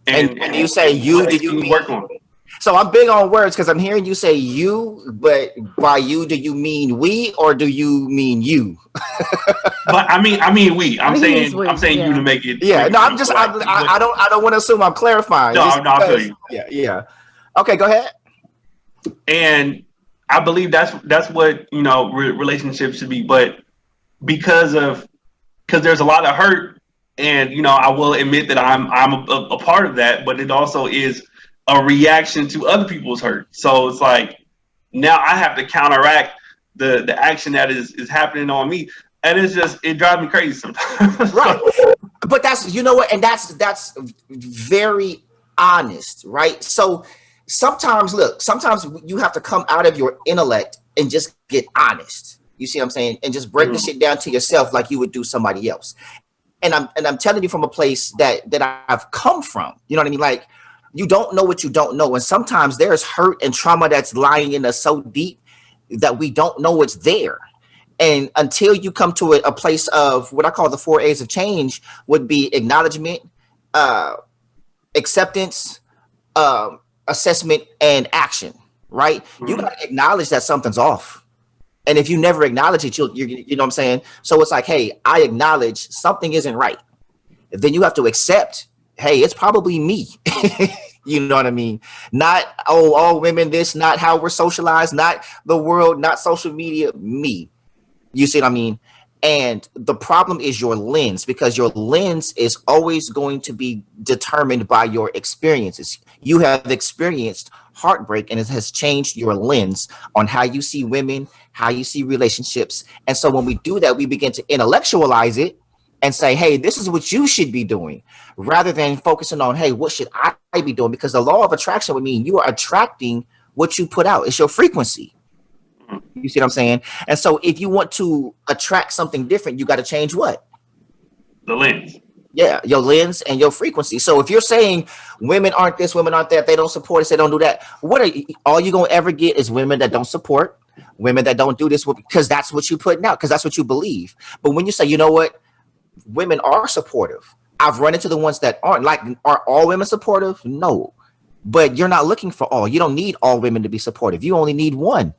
And when you say you, do you work on it? So I'm big on words because I'm hearing you say you, but by you, do you mean we or do you mean you? But I mean we. I'm saying you to make it. Yeah, no, I'm just I don't want to assume I'm clarifying. No, I feel you. Yeah. Okay, go ahead. And I believe that's what relationships should be, but because there's a lot of hurt, and I will admit that I'm a part of that, but it also is a reaction to other people's hurt. So it's like now I have to counteract the action that is happening on me, and it drives me crazy sometimes. Right, but that's and that's very honest, right? So sometimes you have to come out of your intellect and just get honest. You see what I'm saying? And just break the shit down to yourself like you would do somebody else. And I'm telling you from a place that I've come from. You know what I mean? Like, You don't know what you don't know. And sometimes there's hurt and trauma that's lying in us so deep that we don't know it's there. And until you come to a place of what I call the 4 A's of change would be acknowledgement, acceptance, assessment, and action, right? You got to acknowledge that something's off. And if you never acknowledge it, you know what I'm saying? So it's like, hey, I acknowledge something isn't right. Then you have to accept, hey, it's probably me. You know what I mean? Not, oh, all women, this, not how we're socialized, not the world, not social media, me. You see what I mean? And the problem is your lens, because your lens is always going to be determined by your experiences. You have experienced heartbreak, and it has changed your lens on how you see women, how you see relationships. And so when we do that, we begin to intellectualize it and say, hey, this is what you should be doing, rather than focusing on, hey, what should I be doing? Because the law of attraction would mean you are attracting what you put out. It's your frequency. You see what I'm saying? And so if you want to attract something different, you got to change what? The lens. Yeah, your lens and your frequency. So if you're saying women aren't this, women aren't that, they don't support us, they don't do that, all you're going to ever get is women that don't support, women that don't do this, because that's what you're putting out, because that's what you believe. But when you say, you know what, women are supportive, I've run into the ones that aren't. Like, are all women supportive? No. But you're not looking for all. You don't need all women to be supportive. You only need one.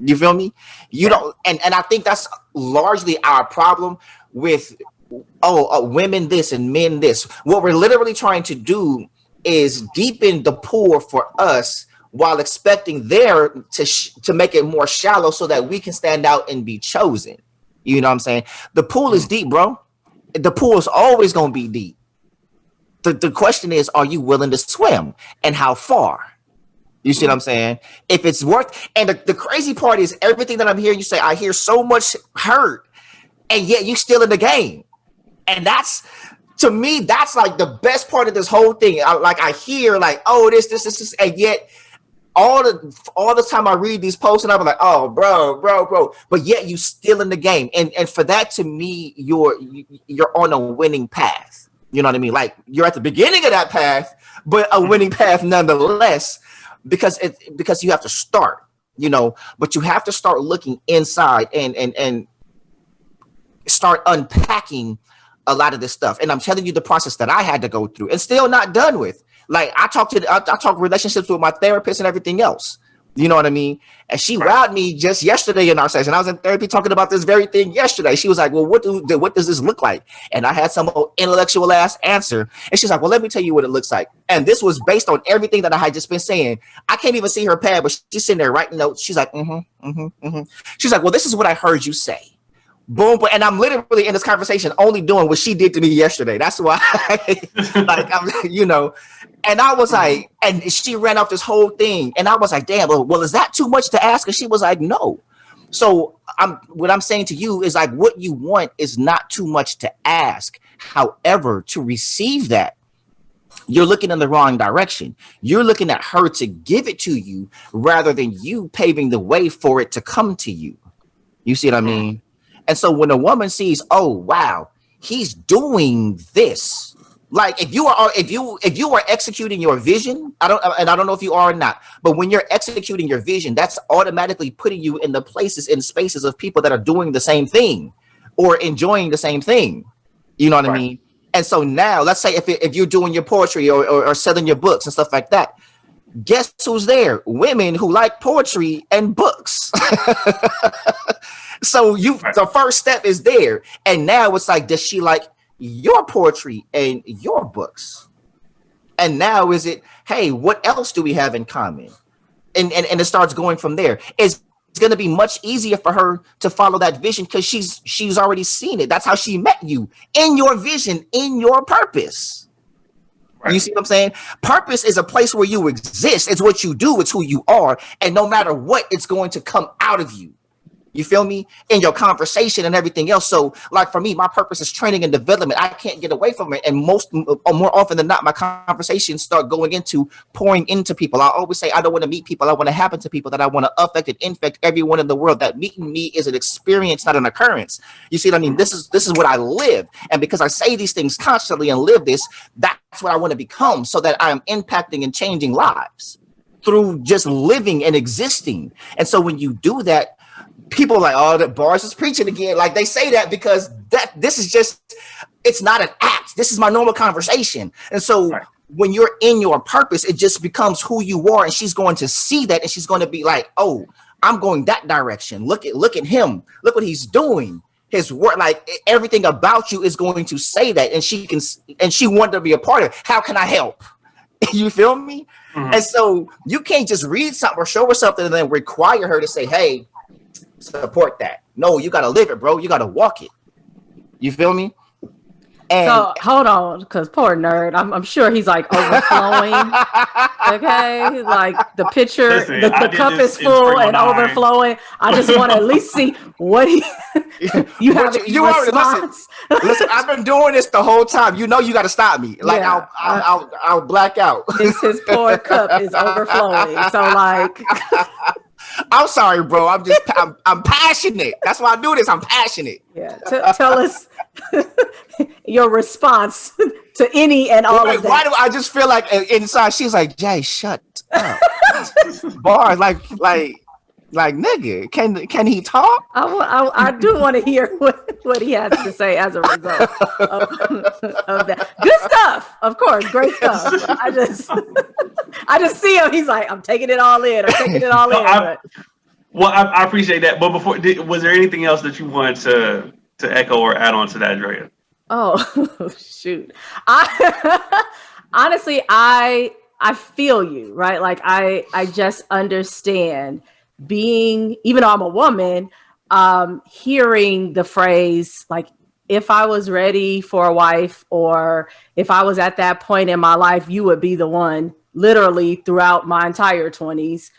You feel me? You don't, and I think that's largely our problem with women this and men this. What we're literally trying to do is deepen the pool for us while expecting there to make it more shallow so that we can stand out and be chosen. You know what I'm saying? The pool is deep, bro. The pool is always going to be deep. The question is, are you willing to swim, and how far? You see what I'm saying? If it's worth, and the crazy part is everything that I'm hearing you say, I hear so much hurt, and yet you still in the game. And that's, to me, that's like the best part of this whole thing. I hear like, oh, this, and yet all the time I read these posts and I'm like, oh, bro, but yet you still in the game. And for that, to me, you're on a winning path. You know what I mean? Like, you're at the beginning of that path, but a winning path nonetheless, because you have to start, you know, but you have to start looking inside and start unpacking a lot of this stuff. And I'm telling you the process that I had to go through and still not done with. Like, I talk relationships with my therapist and everything else. You know what I mean? And she wowed me just yesterday in our session. I was in therapy talking about this very thing yesterday. She was like, well, what does this look like? And I had some intellectual ass answer. And she's like, well, let me tell you what it looks like. And this was based on everything that I had just been saying. I can't even see her pad, but she's sitting there writing notes. She's like, She's like, well, this is what I heard you say. Boom. And I'm literally in this conversation only doing what she did to me yesterday. That's why, you know, and I was like, and she ran off this whole thing. And I was like, damn, well, is that too much to ask? And she was like, no. So what I'm saying to you is like, what you want is not too much to ask. However, to receive that, you're looking in the wrong direction. You're looking at her to give it to you rather than you paving the way for it to come to you. You see what I mean? And so when a woman sees, oh, wow, he's doing this. Like, if you are executing your vision, I don't know if you are or not, but when you're executing your vision, that's automatically putting you in the places and spaces of people that are doing the same thing or enjoying the same thing. You know what I mean? And so now, let's say if you're doing your poetry or selling your books and stuff like that, guess who's there? Women who like poetry and books. So the first step is there. And now it's like, does she like your poetry and your books? And now is it, hey, what else do we have in common? And it starts going from there. It's going to be much easier for her to follow that vision because she's already seen it. That's how she met you, in your vision, in your purpose. Right. You see what I'm saying? Purpose is a place where you exist. It's what you do. It's who you are. And no matter what, it's going to come out of you. You feel me? In your conversation and everything else. So like for me, my purpose is training and development. I can't get away from it. And more often than not, my conversations start going into pouring into people. I always say, I don't want to meet people. I want to happen to people, that I want to affect and infect everyone in the world. That meeting me is an experience, not an occurrence. You see what I mean? This is what I live. And because I say these things constantly and live this, that's what I want to become, so that I am impacting and changing lives through just living and existing. And so when you do that, people are like, oh, the Bars is preaching again. Like they say that because this is just, it's not an act. This is my normal conversation. And so when you're in your purpose, it just becomes who you are. And she's going to see that, and she's going to be like, oh, I'm going that direction. Look at him. Look what he's doing. His work, like everything about you is going to say that. And she wanted to be a part of it. How can I help? You feel me? Mm-hmm. And so you can't just read something or show her something and then require her to say, hey, support that. No, you got to live it, bro. You got to walk it. You feel me? And so hold on, because poor nerd, I'm sure he's like overflowing. Okay, like the pitcher, listen, the cup is full and overflowing. I just want to at least see what he. You have you response. Listen, I've been doing this the whole time. You know, you got to stop me. Like yeah, I'll black out. His poor cup is overflowing. So like. I'm sorry, bro. I'm passionate. That's why I do this. I'm passionate. Yeah. Tell us your response to any and all of that. Why do I just feel like inside she's like, Jay, shut up. Bars, like nigga, can he talk? I do want to hear what he has to say as a result of that. Good stuff, of course, great stuff. I just see him. He's like, I'm taking it all in. I appreciate that. But before, was there anything else that you wanted to echo or add on to that, Drea? Oh shoot! Honestly, I feel you, right? Like I just understand. Being, even though I'm a woman, hearing the phrase, like, if I was ready for a wife, or if I was at that point in my life, you would be the one, literally throughout my entire 20s,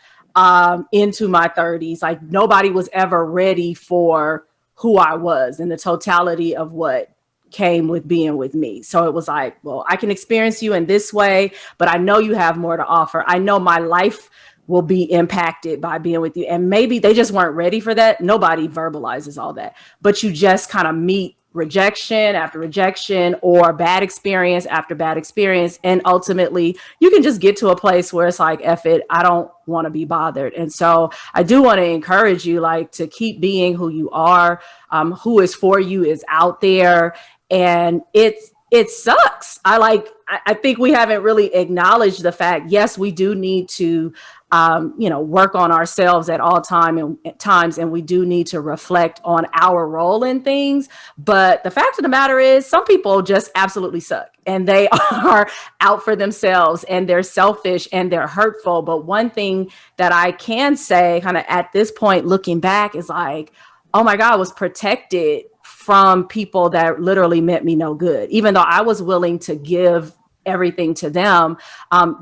into my 30s. Like nobody was ever ready for who I was and the totality of what came with being with me. So it was like, well, I can experience you in this way, but I know you have more to offer. I know my life will be impacted by being with you. And maybe they just weren't ready for that. Nobody verbalizes all that, but you just kind of meet rejection after rejection, or bad experience after bad experience. And ultimately you can just get to a place where it's like, F it, I don't want to be bothered. And so I do want to encourage you, like, to keep being who you are. Who is for you is out there. And it sucks. I think we haven't really acknowledged the fact, yes, we do need to work on ourselves at all times, and we do need to reflect on our role in things. But the fact of the matter is, some people just absolutely suck, and they are out for themselves, and they're selfish, and they're hurtful. But one thing that I can say, kind of at this point, looking back, is like, oh my God, I was protected from people that literally meant me no good, even though I was willing to give everything to them.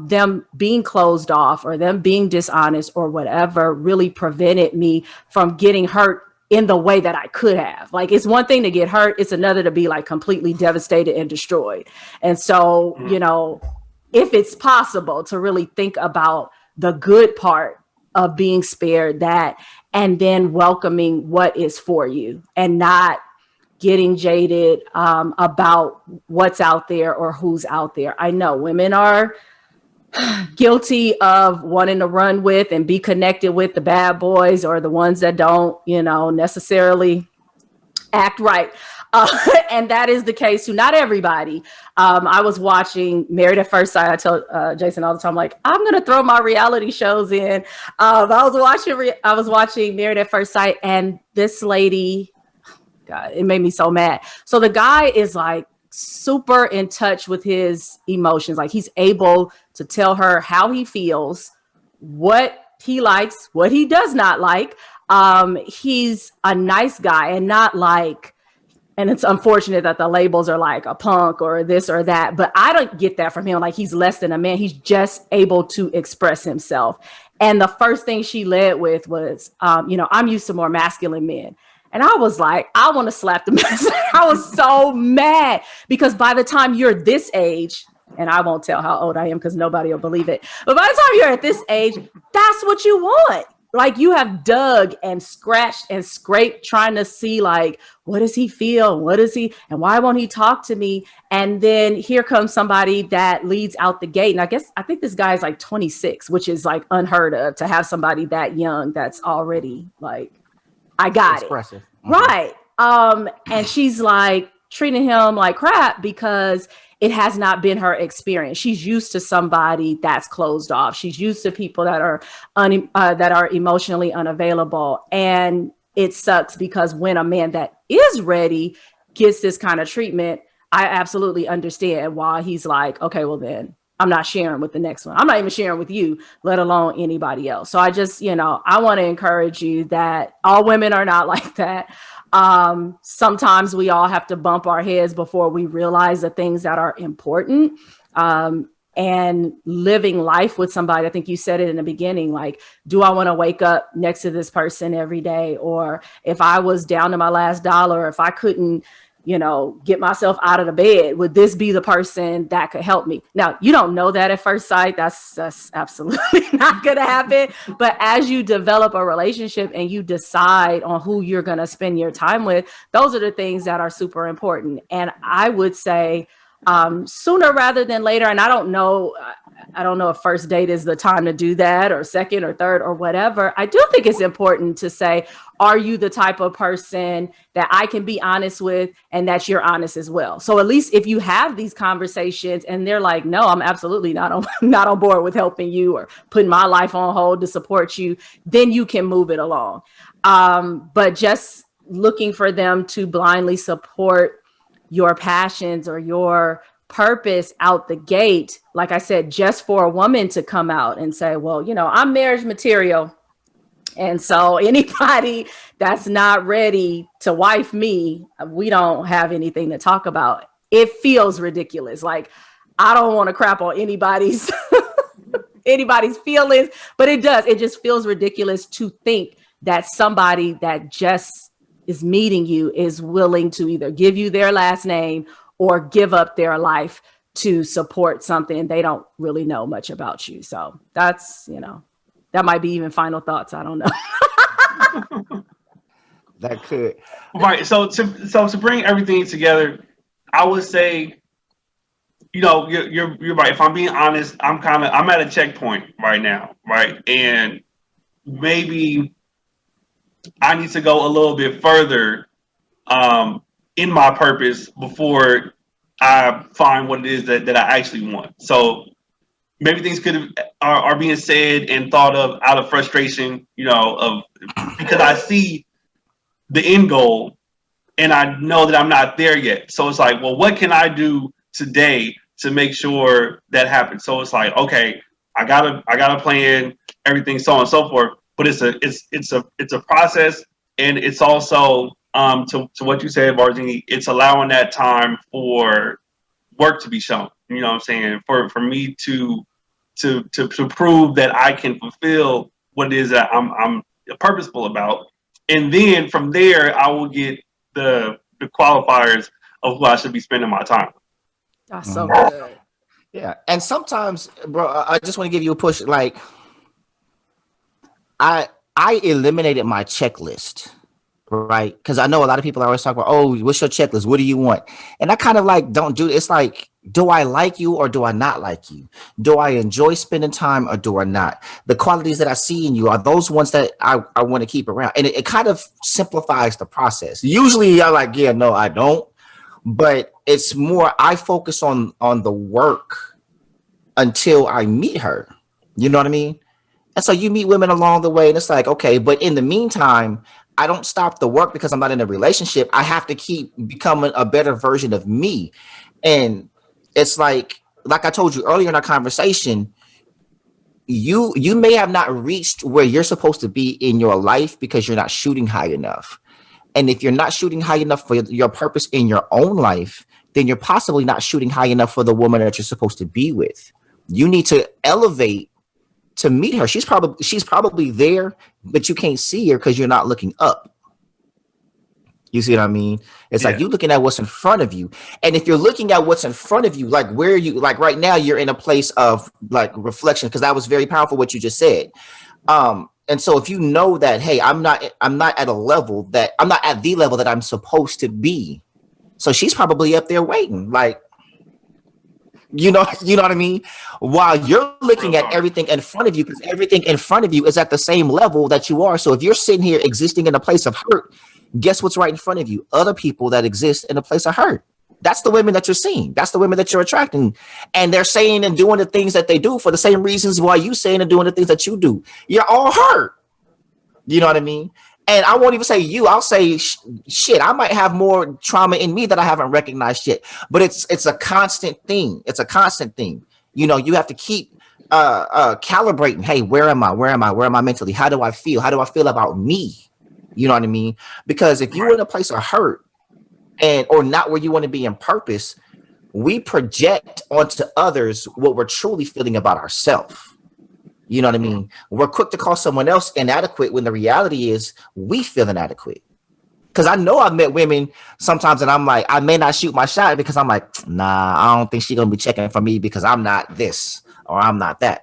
Them being closed off, or them being dishonest, or whatever, really prevented me from getting hurt in the way that I could have. Like, it's one thing to get hurt, it's another to be like completely devastated and destroyed. And so, if it's possible to really think about the good part of being spared that, and then welcoming what is for you, and not getting jaded about what's out there or who's out there. I know women are guilty of wanting to run with and be connected with the bad boys, or the ones that don't, necessarily act right. And that is the case to not everybody. I was watching Married at First Sight. I tell Jason all the time, like, I'm going to throw my reality shows in. I was watching Married at First Sight, and this lady, God, it made me so mad. So the guy is like super in touch with his emotions. Like, he's able to tell her how he feels, what he likes, what he does not like. He's a nice guy, and not like, and it's unfortunate that the labels are like a punk or this or that, but I don't get that from him. Like, he's less than a man. He's just able to express himself. And the first thing she led with was, I'm used to more masculine men. And I was like, I want to slap the mess. I was so mad because by the time you're this age, and I won't tell how old I am because nobody will believe it. But by the time you're at this age, that's what you want. Like you have dug and scratched and scraped trying to see like, what does he feel? What is he? And why won't he talk to me? And then here comes somebody that leads out the gate. And I think this guy is like 26, which is like unheard of to have somebody that young that's already like, I got expressive. it. Right. And she's like treating him like crap because it has not been her experience. She's used to somebody that's closed off. She's used to people that are emotionally unavailable. And it sucks because when a man that is ready gets this kind of treatment, I absolutely understand why he's like, okay, well then I'm not sharing with the next one. I'm not even sharing with you, let alone anybody else. So I just, I want to encourage you that all women are not like that. Sometimes we all have to bump our heads before we realize the things that are important. And living life with somebody, I think you said it in the beginning, like, do I want to wake up next to this person every day? Or if I was down to my last dollar, if I couldn't, get myself out of the bed, would this be the person that could help me? Now, you don't know that at first sight. That's absolutely not going to happen. But as you develop a relationship and you decide on who you're going to spend your time with, those are the things that are super important. And I would say sooner rather than later. And I don't know if first date is the time to do that or second or third or whatever. I do think it's important to say, are you the type of person that I can be honest with and that you're honest as well? So at least if you have these conversations and they're like, no, I'm absolutely not on board with helping you or putting my life on hold to support you, then you can move it along. But just looking for them to blindly support your passions or your purpose out the gate, like I said, just for a woman to come out and say, well, I'm marriage material. And so anybody that's not ready to wife me, we don't have anything to talk about. It feels ridiculous. Like, I don't want to crap on anybody's feelings, but it does. It just feels ridiculous to think that somebody that just is meeting you is willing to either give you their last name or give up their life to support something they don't really know much about you. So that's, that might be even final thoughts. I don't know. That could. Right. So to bring everything together, I would say, you're right. If I'm being honest, I'm at a checkpoint right now. Right. And maybe I need to go a little bit further in my purpose before I find what it is that I actually want. So maybe things are being said and thought of out of frustration, because I see the end goal and I know that I'm not there yet. So it's like, well, what can I do today to make sure that happens? So it's like, okay, I gotta plan everything, so on and so forth. But it's a process, and it's also to what you said, Barzini, it's allowing that time for work to be shown. You know what I'm saying? For me to prove that I can fulfill what it is that I'm purposeful about. And then from there, I will get the qualifiers of who I should be spending my time with. That's so good. Yeah. And sometimes, bro, I just want to give you a push. Like, I eliminated my checklist, right? Because I know a lot of people always talk about, oh, what's your checklist? What do you want? And I kind of like don't do it. It's like, do I like you or do I not like you? Do I enjoy spending time or do I not? The qualities that I see in you are those ones that I want to keep around. And it kind of simplifies the process. Usually I'm like, yeah, no, I don't. But it's more, I focus on the work until I meet her. You know what I mean? And so you meet women along the way and it's like, okay, but in the meantime, I don't stop the work because I'm not in a relationship. I have to keep becoming a better version of me. And it's like I told you earlier in our conversation, you may have not reached where you're supposed to be in your life because you're not shooting high enough. And if you're not shooting high enough for your purpose in your own life, then you're possibly not shooting high enough for the woman that you're supposed to be with. You need to elevate to meet her. She's probably there, but you can't see her because you're not looking up. You see what I mean? It's like you looking at what's in front of you. And if you're looking at what's in front of you, like where you, like right now, you're in a place of like reflection, because that was very powerful what you just said. And so if you know that, hey, I'm not at a level that I'm not at the level that I'm supposed to be. So she's probably up there waiting, like, you know what I mean? While you're looking at everything in front of you, because everything in front of you is at the same level that you are. So if you're sitting here existing in a place of hurt, guess what's right in front of you? Other people that exist in a place of hurt. That's the women that you're seeing. That's the women that you're attracting. And they're saying and doing the things that they do for the same reasons why you saying and doing the things that you do. You're all hurt. You know what I mean? And I won't even say you. I'll say shit. I might have more trauma in me that I haven't recognized yet. But it's a constant thing. It's a constant thing. You know, you have to keep calibrating. Hey, where am I? Where am I? Where am I mentally? How do I feel? How do I feel about me? You know what I mean? Because if you're in a place of hurt and or not where you want to be in purpose, we project onto others what we're truly feeling about ourselves. You know what I mean? We're quick to call someone else inadequate when the reality is we feel inadequate. Because I know I've met women sometimes and I'm like, I may not shoot my shot because I'm like, nah, I don't think she's going to be checking for me because I'm not this or I'm not that.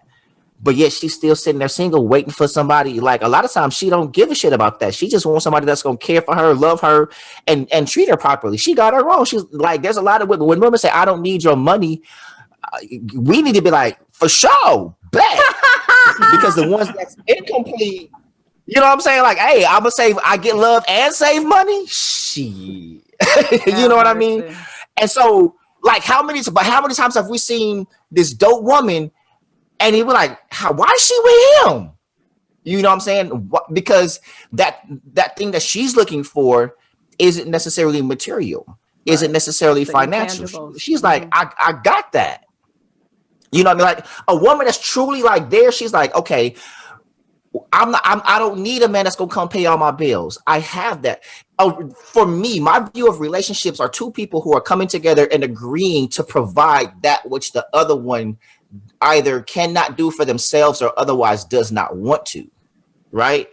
But yet she's still sitting there single, waiting for somebody. Like a lot of times she don't give a shit about that. She just wants somebody that's going to care for her, love her, and treat her properly. She got her wrong. She's like, there's a lot of women. When women say, I don't need your money, we need to be like, for sure, bet. Because the ones that's incomplete, you know what I'm saying? Like, hey, I'm going to save, I get love and save money. Shit. You know what I mean? And so like how many times have we seen this dope woman and he was like, why is she with him? You know what I'm saying? Because that thing that she's looking for isn't necessarily material, isn't necessarily financial. She's like, I got that. You know what I mean? Like a woman that's truly like there, she's like, okay, I don't need a man that's gonna come pay all my bills. I have that. For me, my view of relationships are two people who are coming together and agreeing to provide that which the other one either cannot do for themselves or otherwise does not want to, right?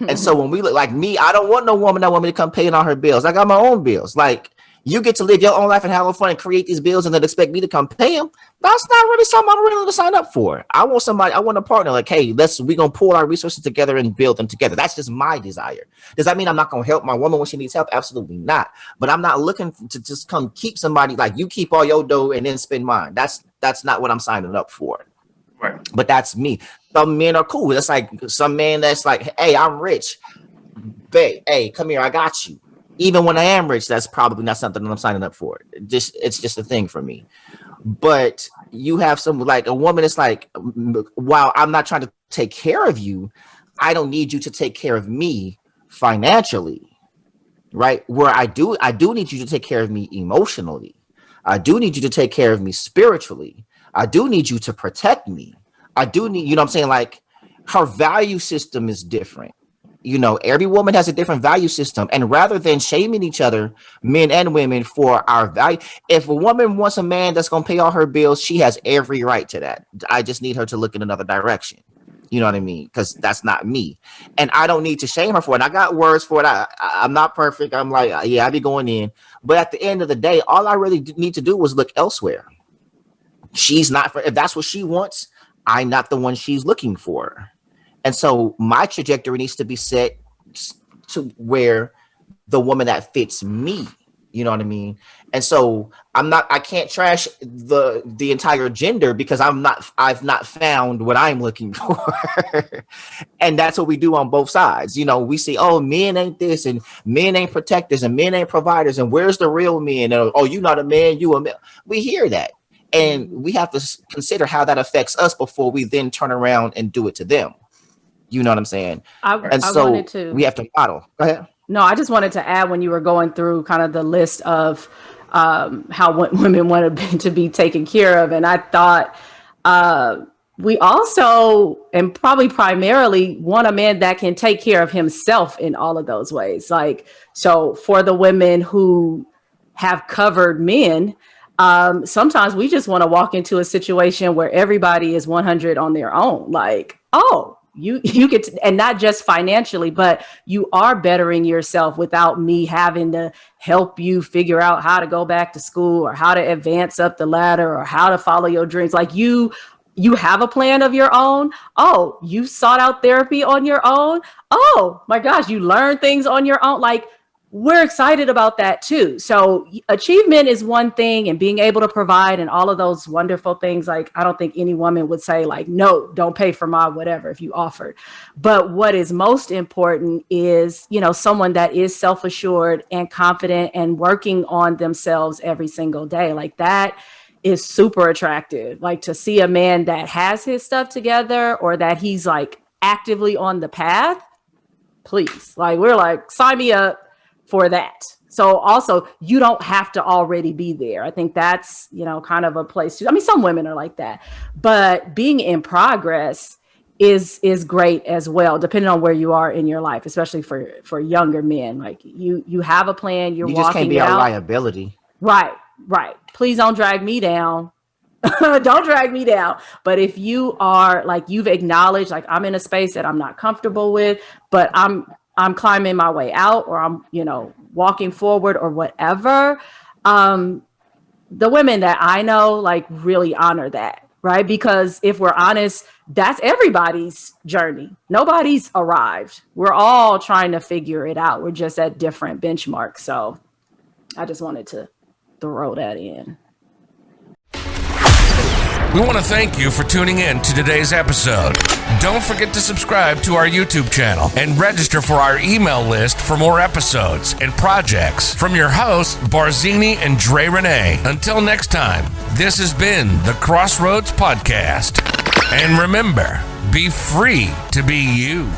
And so when we look like me, I don't want no woman that want me to come paying all her bills. I got my own bills. Like you get to live your own life and have fun and create these bills and then expect me to come pay them. That's not really something I'm willing to sign up for. I want a partner like, hey, we're going to pull our resources together and build them together. That's just my desire. Does that mean I'm not going to help my woman when she needs help? Absolutely not. But I'm not looking to just come keep somebody like you keep all your dough and then spend mine. That's not what I'm signing up for. Right. But that's me. Some men are cool. It's like some man that's like, hey, I'm rich. Babe, hey, come here. I got you. Even when I am rich, that's probably not something that I'm signing up for. It's just a thing for me. But you have some like a woman that's like, while I'm not trying to take care of you, I don't need you to take care of me financially, right? Where I do need you to take care of me emotionally. I do need you to take care of me spiritually. I do need you to protect me. I do need, you know what I'm saying? Like her value system is different. You know, every woman has a different value system. And rather than shaming each other, men and women, for our value, if a woman wants a man that's going to pay all her bills, she has every right to that. I just need her to look in another direction. You know what I mean? Because that's not me. And I don't need to shame her for it. I got words for it. I'm not perfect. I'm like, yeah, I be going in. But at the end of the day, all I really need to do was look elsewhere. She's not, if that's what she wants, I'm not the one she's looking for. And so my trajectory needs to be set to where the woman that fits me, you know what I mean? And so I can't trash the entire gender because I've not found what I'm looking for. And that's what we do on both sides. You know, we say, oh, men ain't this and men ain't protectors and men ain't providers. And where's the real men? Oh, you not a man, you a man. We hear that. And we have to consider how that affects us before we then turn around and do it to them. You know what I'm saying? We have to model. Go ahead. No, I just wanted to add when you were going through kind of the list of how women want to be taken care of. And I thought we also, and probably primarily, want a man that can take care of himself in all of those ways. Like, so for the women who have covered men, sometimes we just want to walk into a situation where everybody is 100 on their own. Like, oh, you get to, and not just financially, but you are bettering yourself without me having to help you figure out how to go back to school or how to advance up the ladder or how to follow your dreams. Like you have a plan of your own. Oh, you sought out therapy on your own. Oh my gosh, you learn things on your own. Like, we're excited about that too. So achievement is one thing, and being able to provide and all of those wonderful things. Like, I don't think any woman would say like, no, don't pay for my whatever if you offered. But what is most important is, someone that is self-assured and confident and working on themselves every single day. Like, that is super attractive. Like, to see a man that has his stuff together or that he's like actively on the path, please. Like, we're like, sign me up for that. So also, you don't have to already be there. I think that's, kind of a place to, some women are like that, but being in progress is great as well, depending on where you are in your life, especially for younger men. Like, you have a plan, you just can't be a liability. Right. Please don't drag me down. Don't drag me down. But if you are like, you've acknowledged, like, I'm in a space that I'm not comfortable with, but I'm climbing my way out, or I'm, walking forward or whatever. The women that I know, like, really honor that, right? Because if we're honest, that's everybody's journey. Nobody's arrived. We're all trying to figure it out. We're just at different benchmarks. So I just wanted to throw that in. We want to thank you for tuning in to today's episode. Don't forget to subscribe to our YouTube channel and register for our email list for more episodes and projects from your host, Barzini and Dre Renee. Until next time, this has been the Crossroads Podcast. And remember, be free to be you.